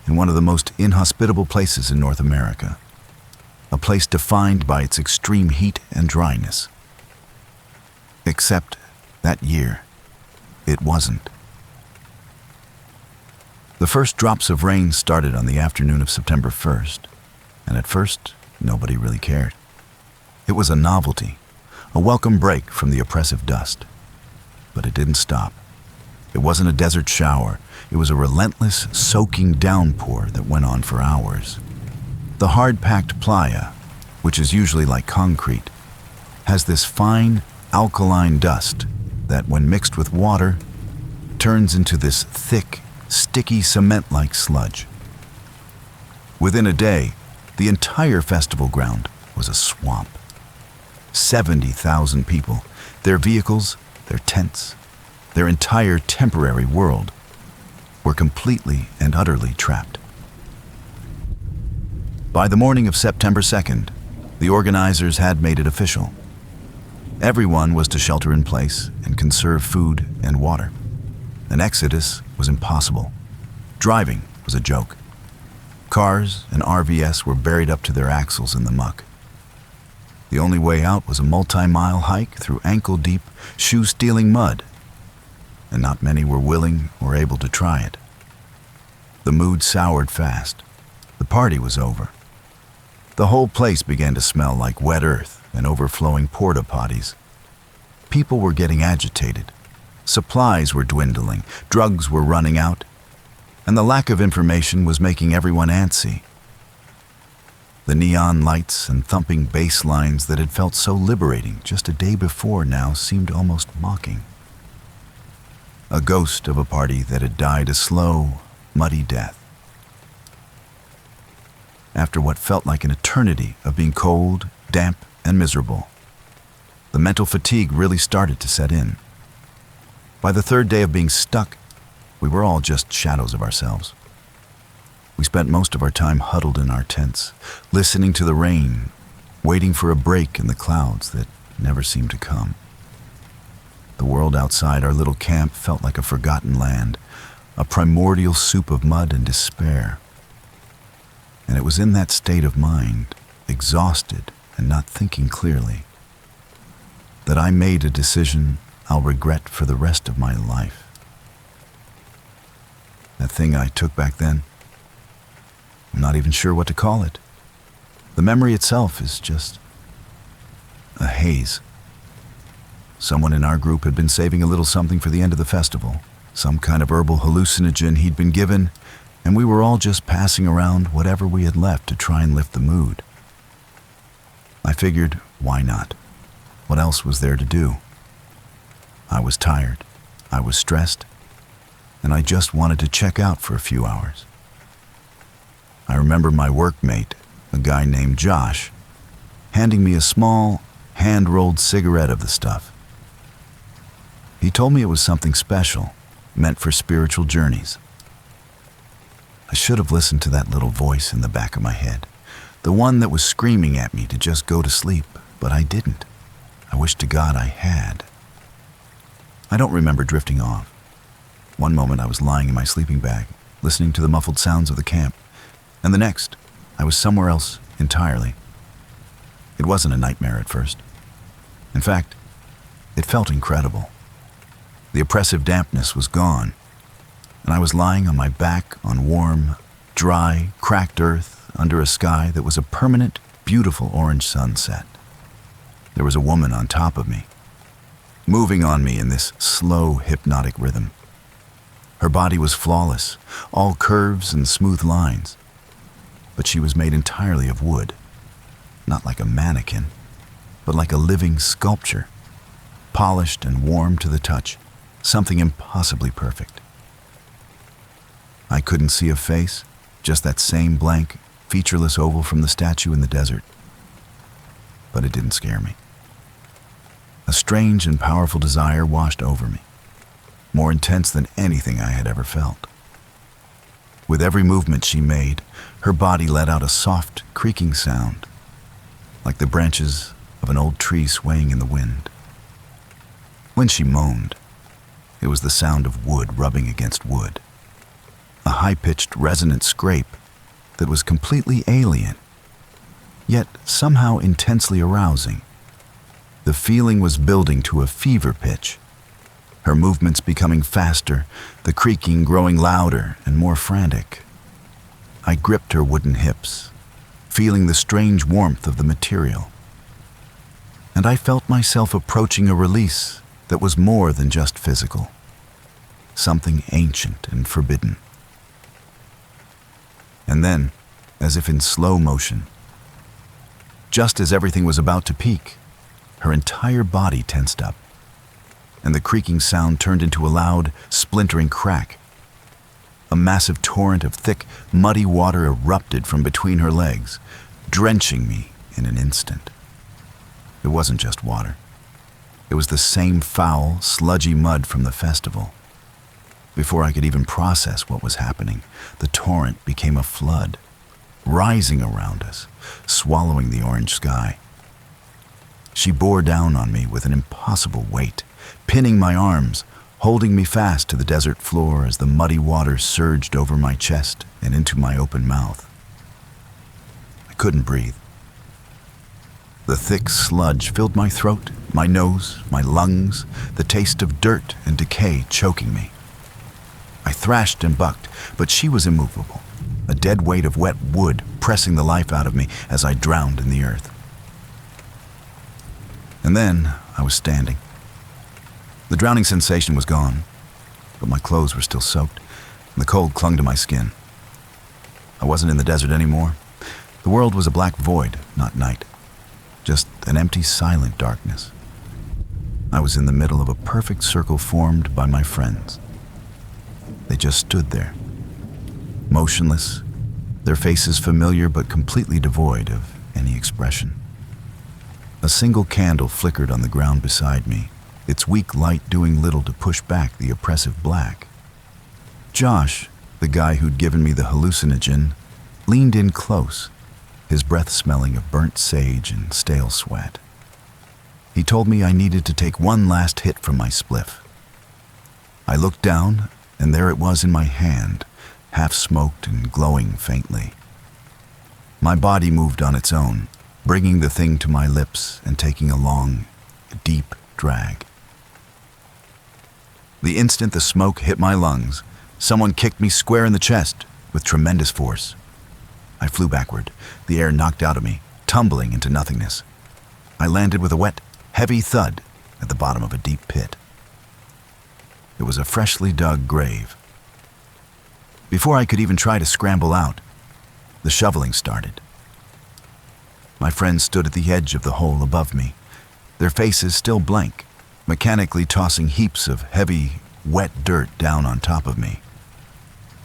in one of the most inhospitable places in North America, a place defined by its extreme heat and dryness. Except that year, it wasn't. The first drops of rain started on the afternoon of September 1st, and at first, nobody really cared. It was a novelty, a welcome break from the oppressive dust. But it didn't stop. It wasn't a desert shower. It was a relentless, soaking downpour that went on for hours. The hard-packed playa, which is usually like concrete, has this fine, alkaline dust that, when mixed with water, turns into this thick, sticky cement-like sludge. Within a day, the entire festival ground was a swamp. 70,000 people, their vehicles, their tents, their entire temporary world were completely and utterly trapped. By the morning of September 2nd, the organizers had made it official. Everyone was to shelter in place and conserve food and water. An exodus was impossible. Driving was a joke. Cars and RVs were buried up to their axles in the muck. The only way out was a multi-mile hike through ankle-deep, shoe-stealing mud, and not many were willing or able to try it. The mood soured fast. The party was over. The whole place began to smell like wet earth and overflowing porta potties. People were getting agitated. Supplies were dwindling, drugs were running out, and the lack of information was making everyone antsy. The neon lights and thumping bass lines that had felt so liberating just a day before now seemed almost mocking. A ghost of a party that had died a slow, muddy death. After what felt like an eternity of being cold, damp, and miserable, the mental fatigue really started to set in. By the third day of being stuck, we were all just shadows of ourselves. We spent most of our time huddled in our tents, listening to the rain, waiting for a break in the clouds that never seemed to come. The world outside our little camp felt like a forgotten land, a primordial soup of mud and despair. And it was in that state of mind, exhausted and not thinking clearly, that I made a decision I'll regret for the rest of my life. That thing I took back then, I'm not even sure what to call it. The memory itself is just a haze. Someone in our group had been saving a little something for the end of the festival, some kind of herbal hallucinogen he'd been given, and we were all just passing around whatever we had left to try and lift the mood. I figured, why not? What else was there to do? I was tired, I was stressed, and I just wanted to check out for a few hours. I remember my workmate, a guy named Josh, handing me a small, hand-rolled cigarette of the stuff. He told me it was something special, meant for spiritual journeys. I should have listened to that little voice in the back of my head, the one that was screaming at me to just go to sleep, but I didn't. I wish to God I had. I don't remember drifting off. One moment I was lying in my sleeping bag, listening to the muffled sounds of the camp, and the next, I was somewhere else entirely. It wasn't a nightmare at first. In fact, it felt incredible. The oppressive dampness was gone, and I was lying on my back on warm, dry, cracked earth under a sky that was a permanent, beautiful orange sunset. There was a woman on top of me, moving on me in this slow, hypnotic rhythm. Her body was flawless, all curves and smooth lines, but she was made entirely of wood, not like a mannequin, but like a living sculpture, polished and warm to the touch, something impossibly perfect. I couldn't see a face, just that same blank, featureless oval from the statue in the desert. But it didn't scare me. A strange and powerful desire washed over me, more intense than anything I had ever felt. With every movement she made, her body let out a soft, creaking sound, like the branches of an old tree swaying in the wind. When she moaned, it was the sound of wood rubbing against wood, a high-pitched, resonant scrape that was completely alien, yet somehow intensely arousing. The feeling was building to a fever pitch, her movements becoming faster, the creaking growing louder and more frantic. I gripped her wooden hips, feeling the strange warmth of the material. And I felt myself approaching a release that was more than just physical, something ancient and forbidden. And then, as if in slow motion, just as everything was about to peak, her entire body tensed up, and the creaking sound turned into a loud, splintering crack. A massive torrent of thick, muddy water erupted from between her legs, drenching me in an instant. It wasn't just water. It was the same foul, sludgy mud from the festival. Before I could even process what was happening, the torrent became a flood, rising around us, swallowing the orange sky. She bore down on me with an impossible weight, pinning my arms, holding me fast to the desert floor as the muddy water surged over my chest and into my open mouth. I couldn't breathe. The thick sludge filled my throat, my nose, my lungs, the taste of dirt and decay choking me. I thrashed and bucked, but she was immovable, a dead weight of wet wood pressing the life out of me as I drowned in the earth. And then I was standing. The drowning sensation was gone, but my clothes were still soaked, and the cold clung to my skin. I wasn't in the desert anymore. The world was a black void, not night. Just an empty, silent darkness. I was in the middle of a perfect circle formed by my friends. They just stood there, motionless, their faces familiar but completely devoid of any expression. A single candle flickered on the ground beside me, its weak light doing little to push back the oppressive black. Josh, the guy who'd given me the hallucinogen, leaned in close, his breath smelling of burnt sage and stale sweat. He told me I needed to take one last hit from my spliff. I looked down, and there it was in my hand, half-smoked and glowing faintly. My body moved on its own, bringing the thing to my lips and taking a long, deep drag. The instant the smoke hit my lungs, someone kicked me square in the chest with tremendous force. I flew backward, the air knocked out of me, tumbling into nothingness. I landed with a wet, heavy thud at the bottom of a deep pit. It was a freshly dug grave. Before I could even try to scramble out, the shoveling started. My friends stood at the edge of the hole above me, their faces still blank, mechanically tossing heaps of heavy, wet dirt down on top of me.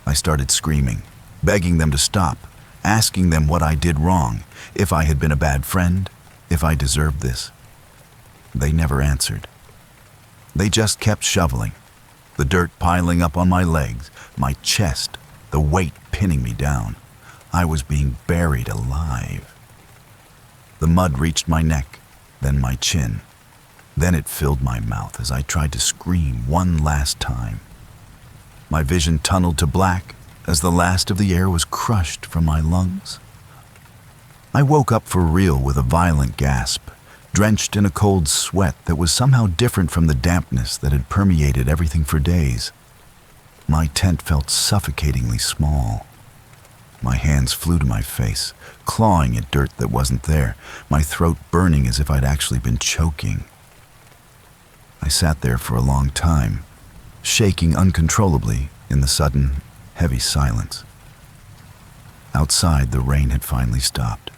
I started screaming, begging them to stop, asking them what I did wrong, if I had been a bad friend, if I deserved this. They never answered. They just kept shoveling, the dirt piling up on my legs, my chest, the weight pinning me down. I was being buried alive. The mud reached my neck, then my chin. Then it filled my mouth as I tried to scream one last time. My vision tunneled to black as the last of the air was crushed from my lungs. I woke up for real with a violent gasp, drenched in a cold sweat that was somehow different from the dampness that had permeated everything for days. My tent felt suffocatingly small. My hands flew to my face, clawing at dirt that wasn't there, my throat burning as if I'd actually been choking. I sat there for a long time, shaking uncontrollably in the sudden, heavy silence. Outside, the rain had finally stopped.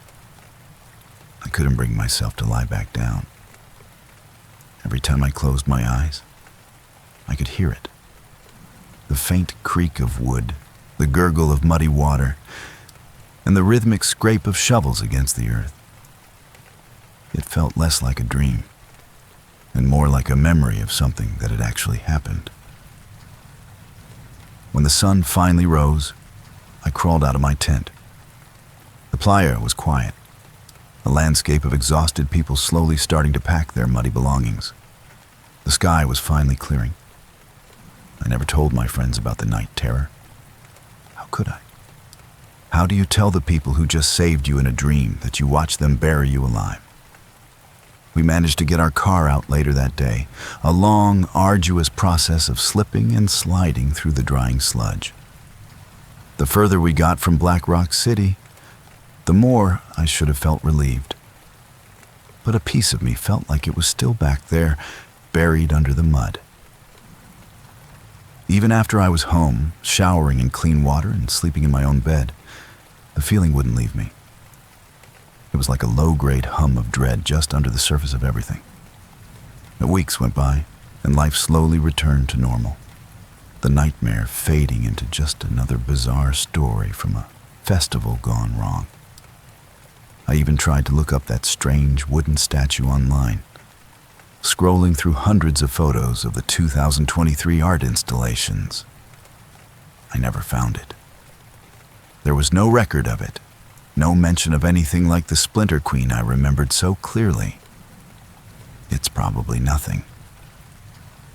I couldn't bring myself to lie back down. Every time I closed my eyes, I could hear it. The faint creak of wood, the gurgle of muddy water, and the rhythmic scrape of shovels against the earth. It felt less like a dream, and more like a memory of something that had actually happened. When the sun finally rose, I crawled out of my tent. The playa was quiet, a landscape of exhausted people slowly starting to pack their muddy belongings. The sky was finally clearing. I never told my friends about the night terror. How could I? How do you tell the people who just saved you in a dream that you watched them bury you alive? We managed to get our car out later that day, a long, arduous process of slipping and sliding through the drying sludge. The further we got from Black Rock City, the more I should have felt relieved. But a piece of me felt like it was still back there, buried under the mud. Even after I was home, showering in clean water and sleeping in my own bed, the feeling wouldn't leave me. It was like a low-grade hum of dread just under the surface of everything. But weeks went by, and life slowly returned to normal, the nightmare fading into just another bizarre story from a festival gone wrong. I even tried to look up that strange wooden statue online, scrolling through hundreds of photos of the 2023 art installations. I never found it. There was no record of it, no mention of anything like the Splinter Queen I remembered so clearly. It's probably nothing.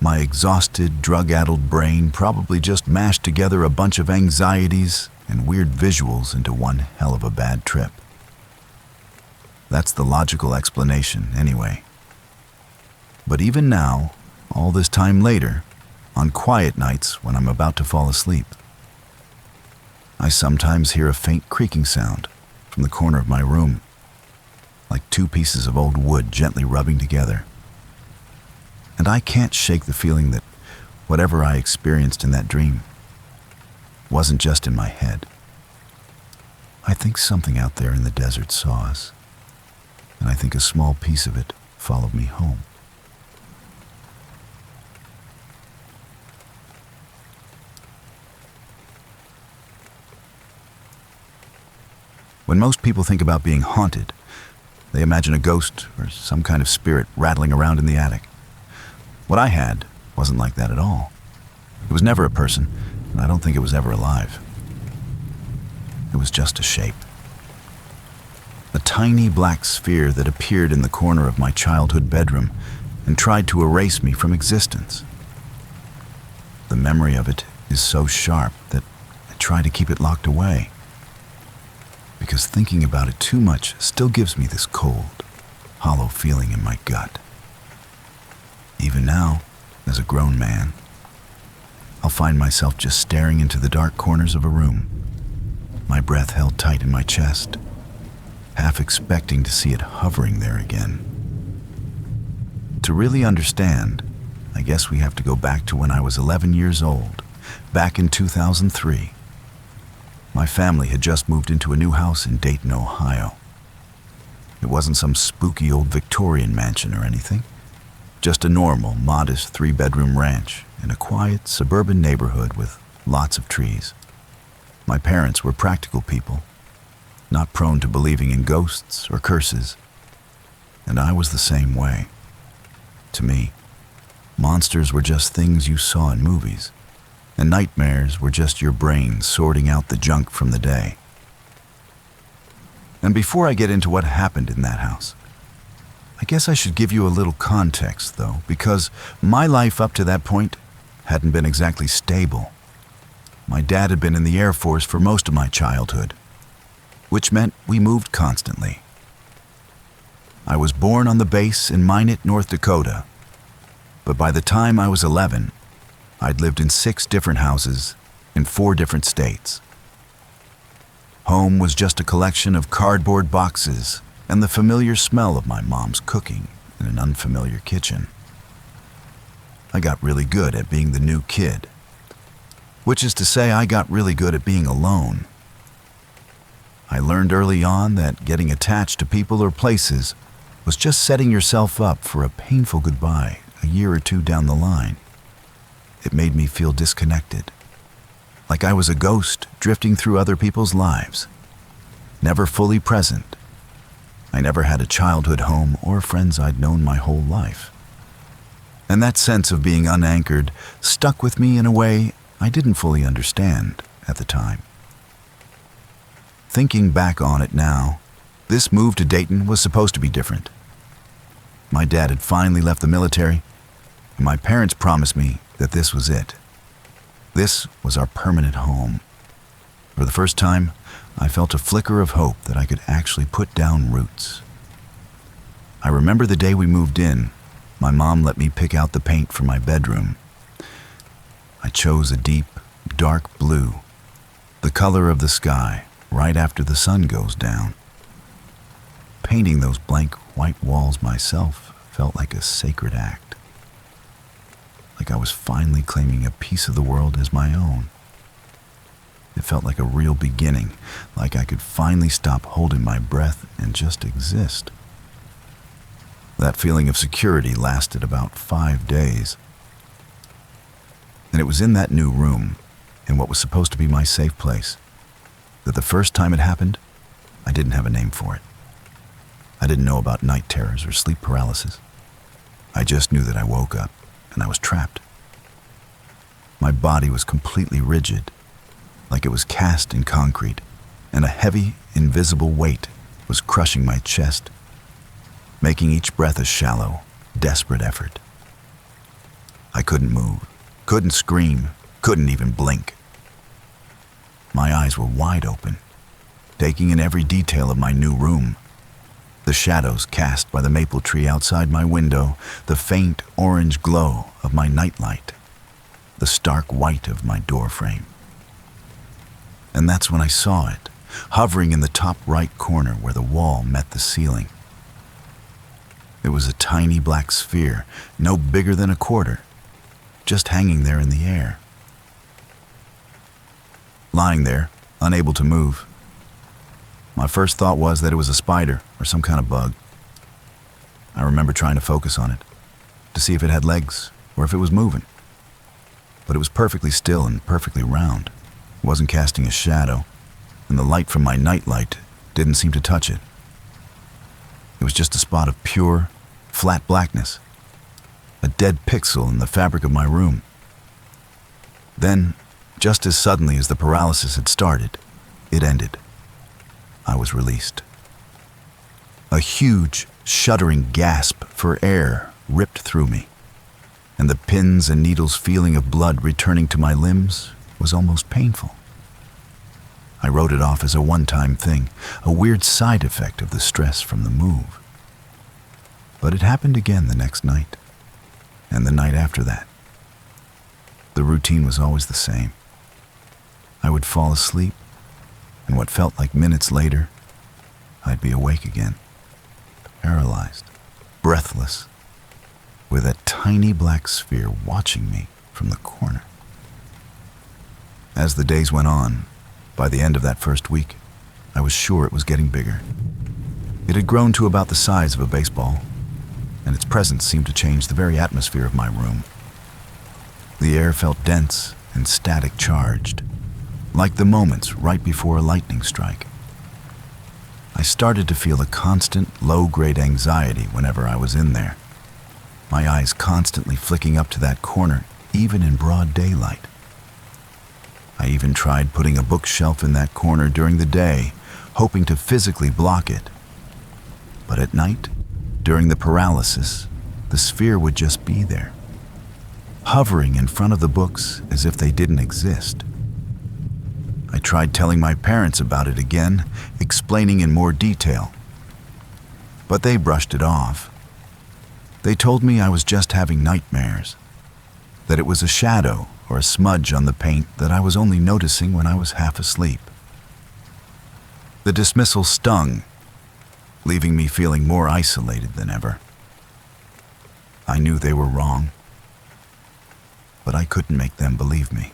My exhausted, drug-addled brain probably just mashed together a bunch of anxieties and weird visuals into one hell of a bad trip. That's the logical explanation, anyway. But even now, all this time later, on quiet nights when I'm about to fall asleep, I sometimes hear a faint creaking sound from the corner of my room, like two pieces of old wood gently rubbing together. And I can't shake the feeling that whatever I experienced in that dream wasn't just in my head. I think something out there in the desert saw us, and I think a small piece of it followed me home. When most people think about being haunted, they imagine a ghost or some kind of spirit rattling around in the attic. What I had wasn't like that at all. It was never a person, and I don't think it was ever alive. It was just a shape. A tiny black sphere that appeared in the corner of my childhood bedroom and tried to erase me from existence. The memory of it is so sharp that I try to keep it locked away, because thinking about it too much still gives me this cold, hollow feeling in my gut. Even now, as a grown man, I'll find myself just staring into the dark corners of a room, my breath held tight in my chest, half expecting to see it hovering there again. To really understand, I guess we have to go back to when I was 11 years old, back in 2003. My family had just moved into a new house in Dayton, Ohio. It wasn't some spooky old Victorian mansion or anything, just a normal, modest 3-bedroom ranch in a quiet, suburban neighborhood with lots of trees. My parents were practical people, not prone to believing in ghosts or curses, and I was the same way. To me, monsters were just things you saw in movies, and nightmares were just your brain sorting out the junk from the day. And before I get into what happened in that house, I guess I should give you a little context, though, because my life up to that point hadn't been exactly stable. My dad had been in the Air Force for most of my childhood, which meant we moved constantly. I was born on the base in Minot, North Dakota, but by the time I was 11, I'd lived in 6 different houses in 4 different states. Home was just a collection of cardboard boxes and the familiar smell of my mom's cooking in an unfamiliar kitchen. I got really good at being the new kid, which is to say I got really good at being alone. I learned early on that getting attached to people or places was just setting yourself up for a painful goodbye a year or 2 down the line. It made me feel disconnected, like I was a ghost drifting through other people's lives, never fully present. I never had a childhood home or friends I'd known my whole life. And that sense of being unanchored stuck with me in a way I didn't fully understand at the time. Thinking back on it now, this move to Dayton was supposed to be different. My dad had finally left the military, and my parents promised me that this was it. This was our permanent home. For the first time, I felt a flicker of hope that I could actually put down roots. I remember the day we moved in, my mom let me pick out the paint for my bedroom. I chose a deep, dark blue, the color of the sky right after the sun goes down. Painting those blank white walls myself felt like a sacred act, like I was finally claiming a piece of the world as my own. It felt like a real beginning, like I could finally stop holding my breath and just exist. That feeling of security lasted about 5 days. And it was in that new room, in what was supposed to be my safe place, that the first time it happened, I didn't have a name for it. I didn't know about night terrors or sleep paralysis. I just knew that I woke up and I was trapped. My body was completely rigid, like it was cast in concrete, and a heavy, invisible weight was crushing my chest, making each breath a shallow, desperate effort. I couldn't move, couldn't scream, couldn't even blink. My eyes were wide open, taking in every detail of my new room. The shadows cast by the maple tree outside my window, the faint orange glow of my nightlight, the stark white of my door frame. And that's when I saw it, hovering in the top right corner where the wall met the ceiling. It was a tiny black sphere, no bigger than a quarter, just hanging there in the air. Lying there, unable to move, My first thought was that it was a spider or some kind of bug. I remember trying to focus on it, to see if it had legs or if it was moving. But it was perfectly still and perfectly round. It wasn't casting a shadow, and the light from my nightlight didn't seem to touch it. It was just a spot of pure, flat blackness, a dead pixel in the fabric of my room. Then, just as suddenly as the paralysis had started, it ended. I was released. A huge, shuddering gasp for air ripped through me, and the pins and needles feeling of blood returning to my limbs was almost painful. I wrote it off as a one-time thing, a weird side effect of the stress from the move. But it happened again the next night, and the night after that. The routine was always the same. I would fall asleep, and what felt like minutes later, I'd be awake again, paralyzed, breathless, with a tiny black sphere watching me from the corner. As the days went on, by the end of that first week, I was sure it was getting bigger. It had grown to about the size of a baseball, and its presence seemed to change the very atmosphere of my room. The air felt dense and static charged, like the moments right before a lightning strike. I started to feel a constant, low-grade anxiety whenever I was in there, my eyes constantly flicking up to that corner, even in broad daylight. I even tried putting a bookshelf in that corner during the day, hoping to physically block it. But at night, during the paralysis, the sphere would just be there, hovering in front of the books as if they didn't exist. I tried telling my parents about it again, explaining in more detail. But they brushed it off. They told me I was just having nightmares, that it was a shadow or a smudge on the paint that I was only noticing when I was half asleep. The dismissal stung, leaving me feeling more isolated than ever. I knew they were wrong, but I couldn't make them believe me.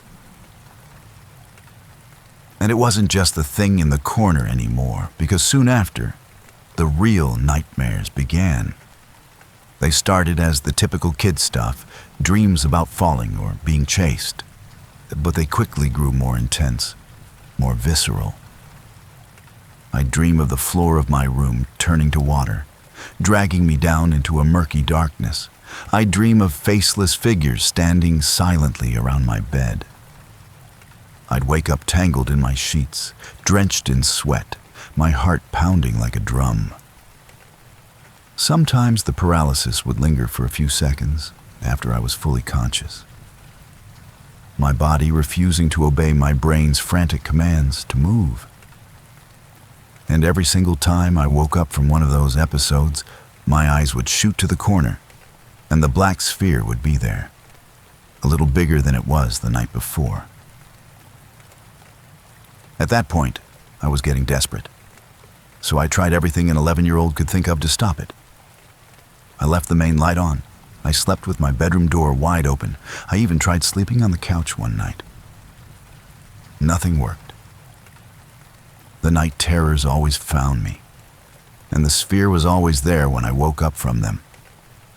And it wasn't just the thing in the corner anymore, because soon after, the real nightmares began. They started as the typical kid stuff, dreams about falling or being chased, but they quickly grew more intense, more visceral. I'd dream of the floor of my room turning to water, dragging me down into a murky darkness. I'd dream of faceless figures standing silently around my bed. I'd wake up tangled in my sheets, drenched in sweat, my heart pounding like a drum. Sometimes the paralysis would linger for a few seconds after I was fully conscious, my body refusing to obey my brain's frantic commands to move. And every single time I woke up from one of those episodes, my eyes would shoot to the corner, and the black sphere would be there, a little bigger than it was the night before. At that point, I was getting desperate, so I tried everything an 11-year-old could think of to stop it. I left the main light on. I slept with my bedroom door wide open. I even tried sleeping on the couch one night. Nothing worked. The night terrors always found me, and the sphere was always there when I woke up from them,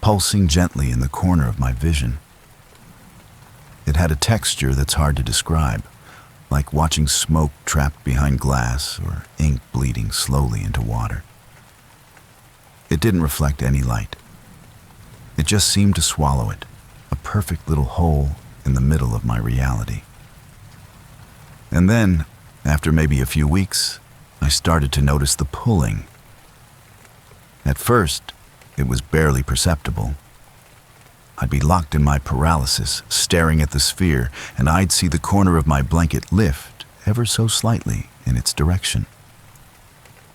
pulsing gently in the corner of my vision. It had a texture that's hard to describe, like watching smoke trapped behind glass or ink bleeding slowly into water. It didn't reflect any light. It just seemed to swallow it, a perfect little hole in the middle of my reality. And then, after maybe a few weeks, I started to notice the pulling. At first, it was barely perceptible. I'd be locked in my paralysis, staring at the sphere, and I'd see the corner of my blanket lift ever so slightly in its direction.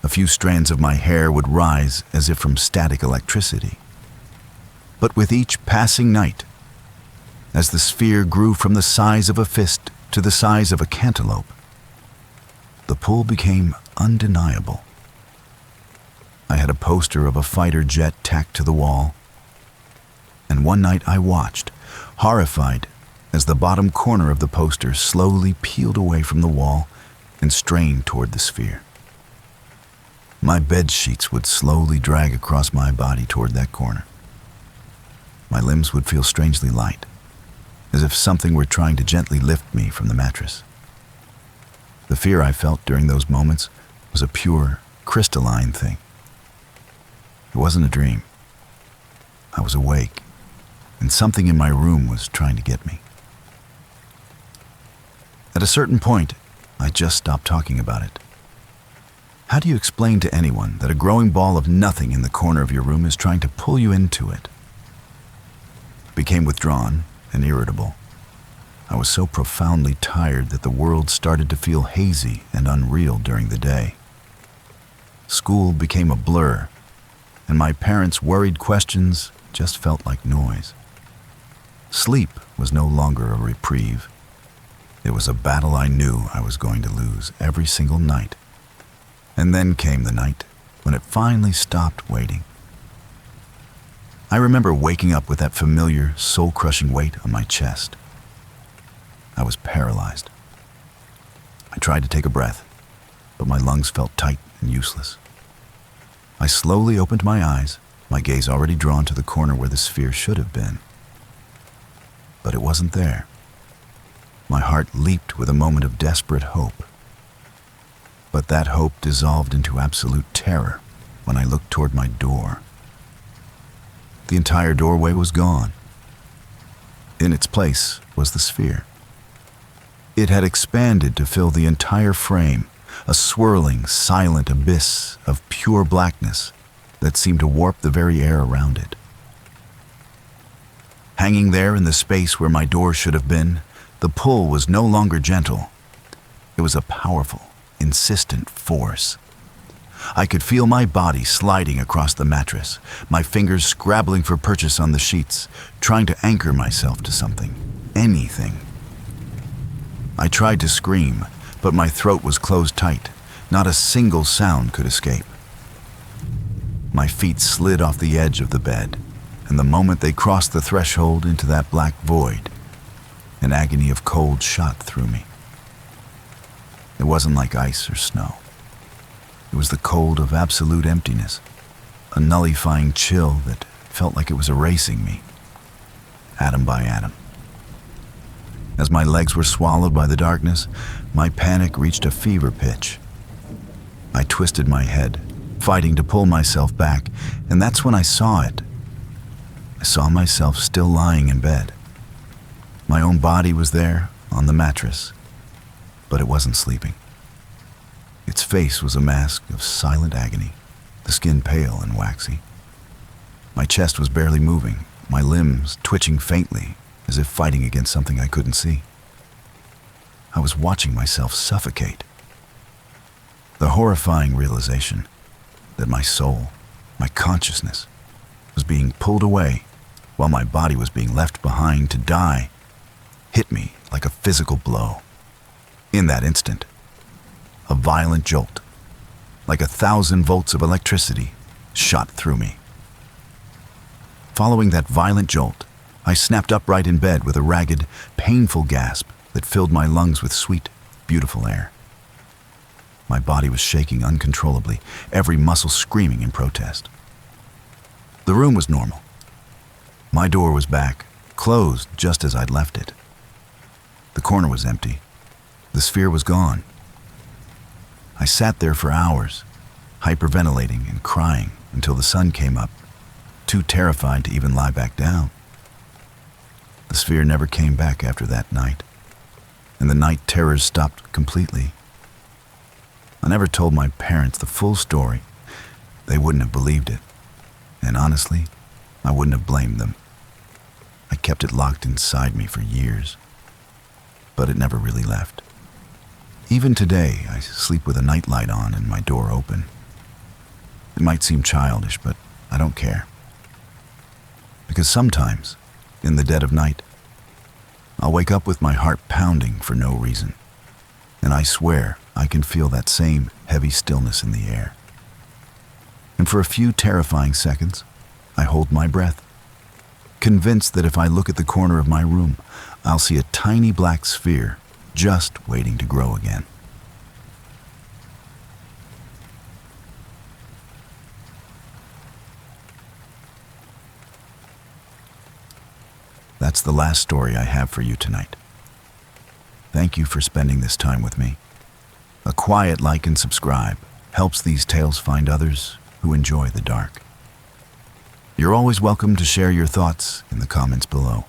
A few strands of my hair would rise as if from static electricity. But with each passing night, as the sphere grew from the size of a fist to the size of a cantaloupe, the pull became undeniable. I had a poster of a fighter jet tacked to the wall, and one night I watched, horrified, as the bottom corner of the poster slowly peeled away from the wall and strained toward the sphere. My bed sheets would slowly drag across my body toward that corner. My limbs would feel strangely light, as if something were trying to gently lift me from the mattress. The fear I felt during those moments was a pure, crystalline thing. It wasn't a dream. I was awake, and something in my room was trying to get me. At a certain point, I just stopped talking about it. How do you explain to anyone that a growing ball of nothing in the corner of your room is trying to pull you into it? I became withdrawn and irritable. I was so profoundly tired that the world started to feel hazy and unreal during the day. School became a blur, and my parents' worried questions just felt like noise. Sleep was no longer a reprieve. It was a battle I knew I was going to lose every single night. And then came the night when it finally stopped waiting. I remember waking up with that familiar, soul-crushing weight on my chest. I was paralyzed. I tried to take a breath, but my lungs felt tight and useless. I slowly opened my eyes, my gaze already drawn to the corner where the sphere should have been. But it wasn't there. My heart leaped with a moment of desperate hope. But that hope dissolved into absolute terror when I looked toward my door. The entire doorway was gone. In its place was the sphere. It had expanded to fill the entire frame, a swirling, silent abyss of pure blackness that seemed to warp the very air around it. Hanging there in the space where my door should have been, the pull was no longer gentle. It was a powerful, insistent force. I could feel my body sliding across the mattress, my fingers scrabbling for purchase on the sheets, trying to anchor myself to something, anything. I tried to scream, but my throat was closed tight. Not a single sound could escape. My feet slid off the edge of the bed, and the moment they crossed the threshold into that black void, an agony of cold shot through me. It wasn't like ice or snow. It was the cold of absolute emptiness, a nullifying chill that felt like it was erasing me, atom by atom. As my legs were swallowed by the darkness, my panic reached a fever pitch. I twisted my head, fighting to pull myself back, and that's when I saw it. I saw myself still lying in bed. My own body was there, on the mattress, but it wasn't sleeping. Its face was a mask of silent agony, the skin pale and waxy. My chest was barely moving, my limbs twitching faintly, as if fighting against something I couldn't see. I was watching myself suffocate. The horrifying realization that my soul, my consciousness, was being pulled away while my body was being left behind to die hit me like a physical blow. In that instant, a violent jolt, like 1,000 volts of electricity, shot through me. Following that violent jolt, I snapped upright in bed with a ragged, painful gasp that filled my lungs with sweet, beautiful air. My body was shaking uncontrollably, every muscle screaming in protest. The room was normal. My door was back, closed just as I'd left it. The corner was empty. The sphere was gone. I sat there for hours, hyperventilating and crying until the sun came up, too terrified to even lie back down. The sphere never came back after that night, and the night terrors stopped completely. I never told my parents the full story. They wouldn't have believed it, and honestly, I wouldn't have blamed them. I kept it locked inside me for years, but it never really left. Even today, I sleep with a nightlight on and my door open. It might seem childish, but I don't care. Because sometimes, in the dead of night, I'll wake up with my heart pounding for no reason, and I swear I can feel that same heavy stillness in the air. And for a few terrifying seconds, I hold my breath, convinced that if I look at the corner of my room, I'll see a tiny black sphere just waiting to grow again. That's the last story I have for you tonight. Thank you for spending this time with me. A quiet like and subscribe helps these tales find others who enjoy the dark. You're always welcome to share your thoughts in the comments below.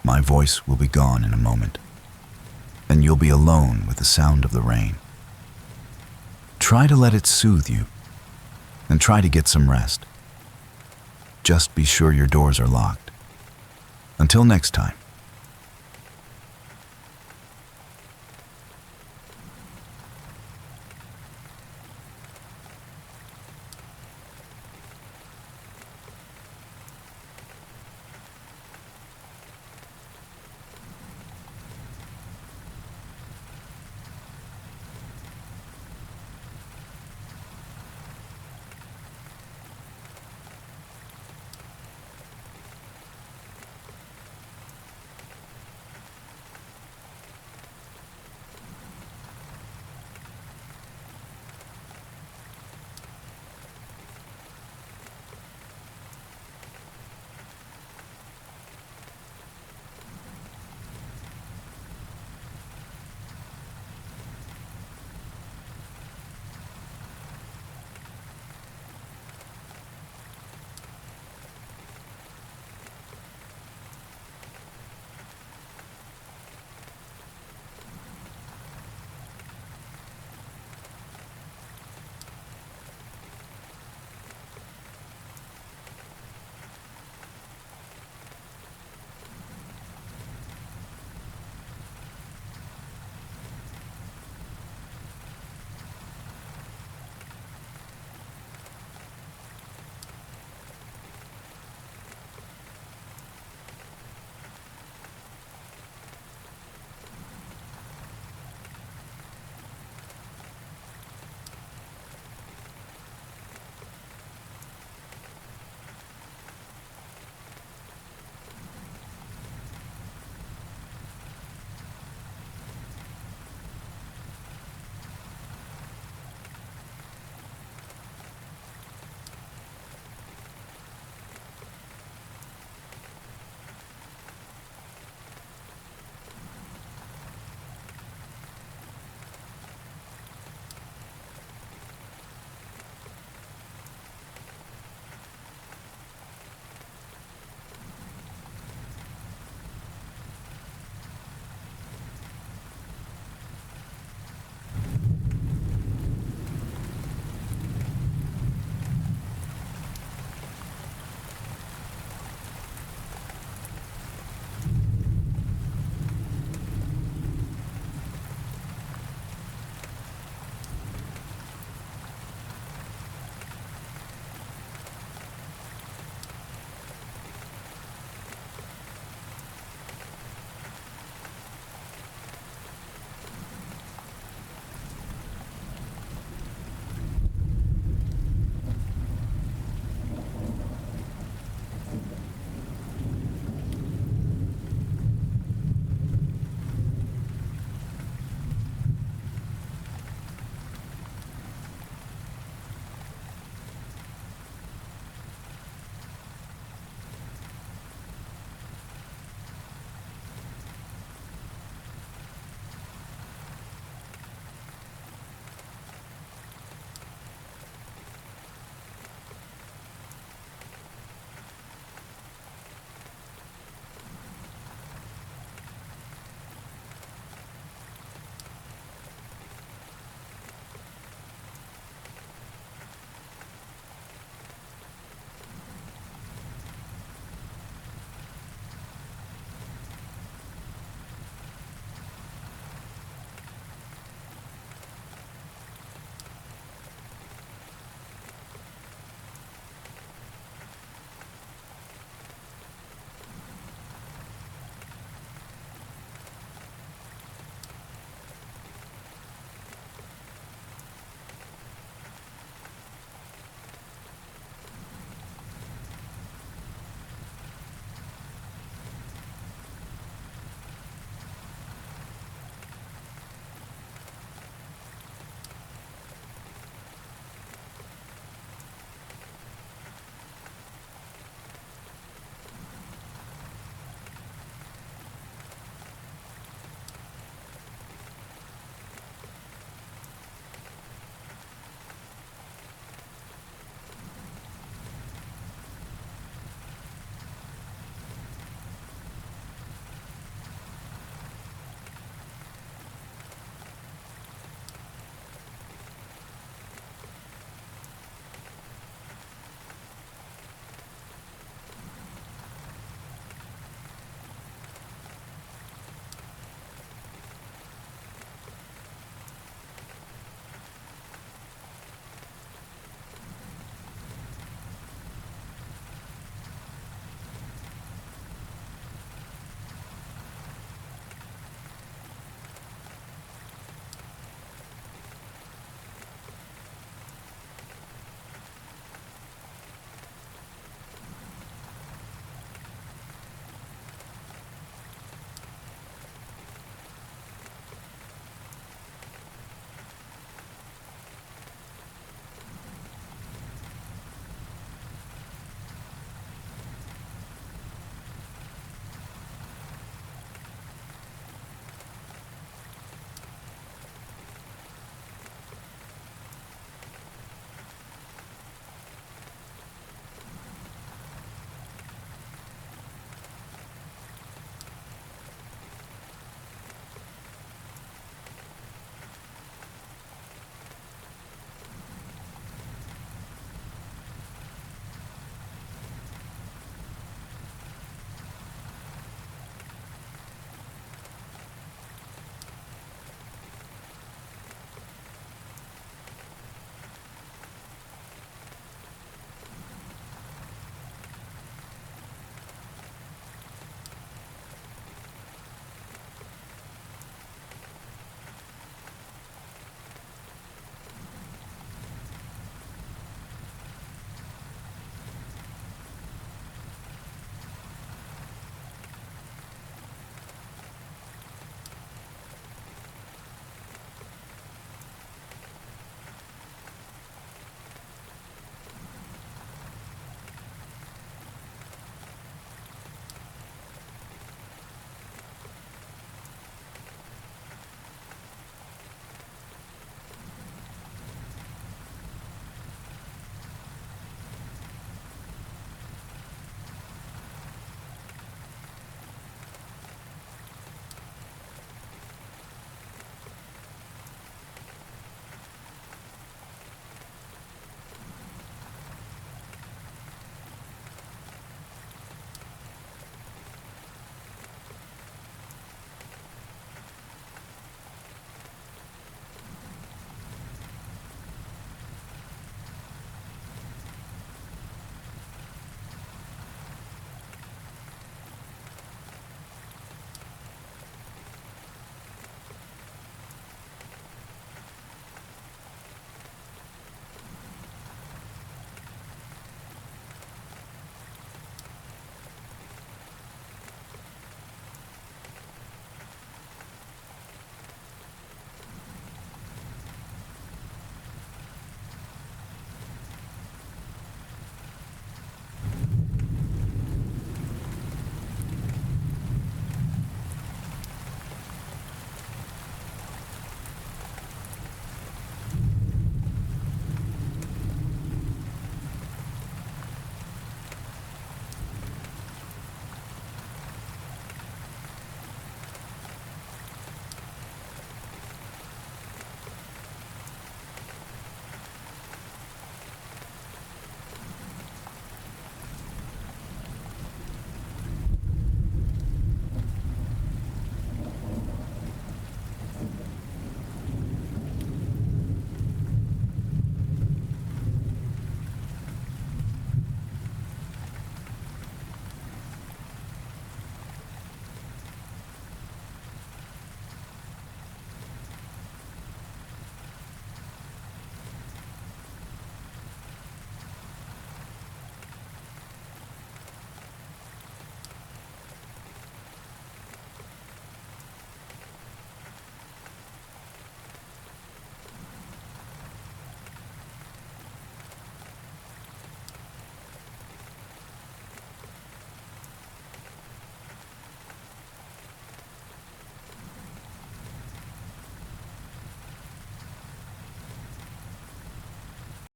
My voice will be gone in a moment, and you'll be alone with the sound of the rain. Try to let it soothe you, and try to get some rest. Just be sure your doors are locked. Until next time.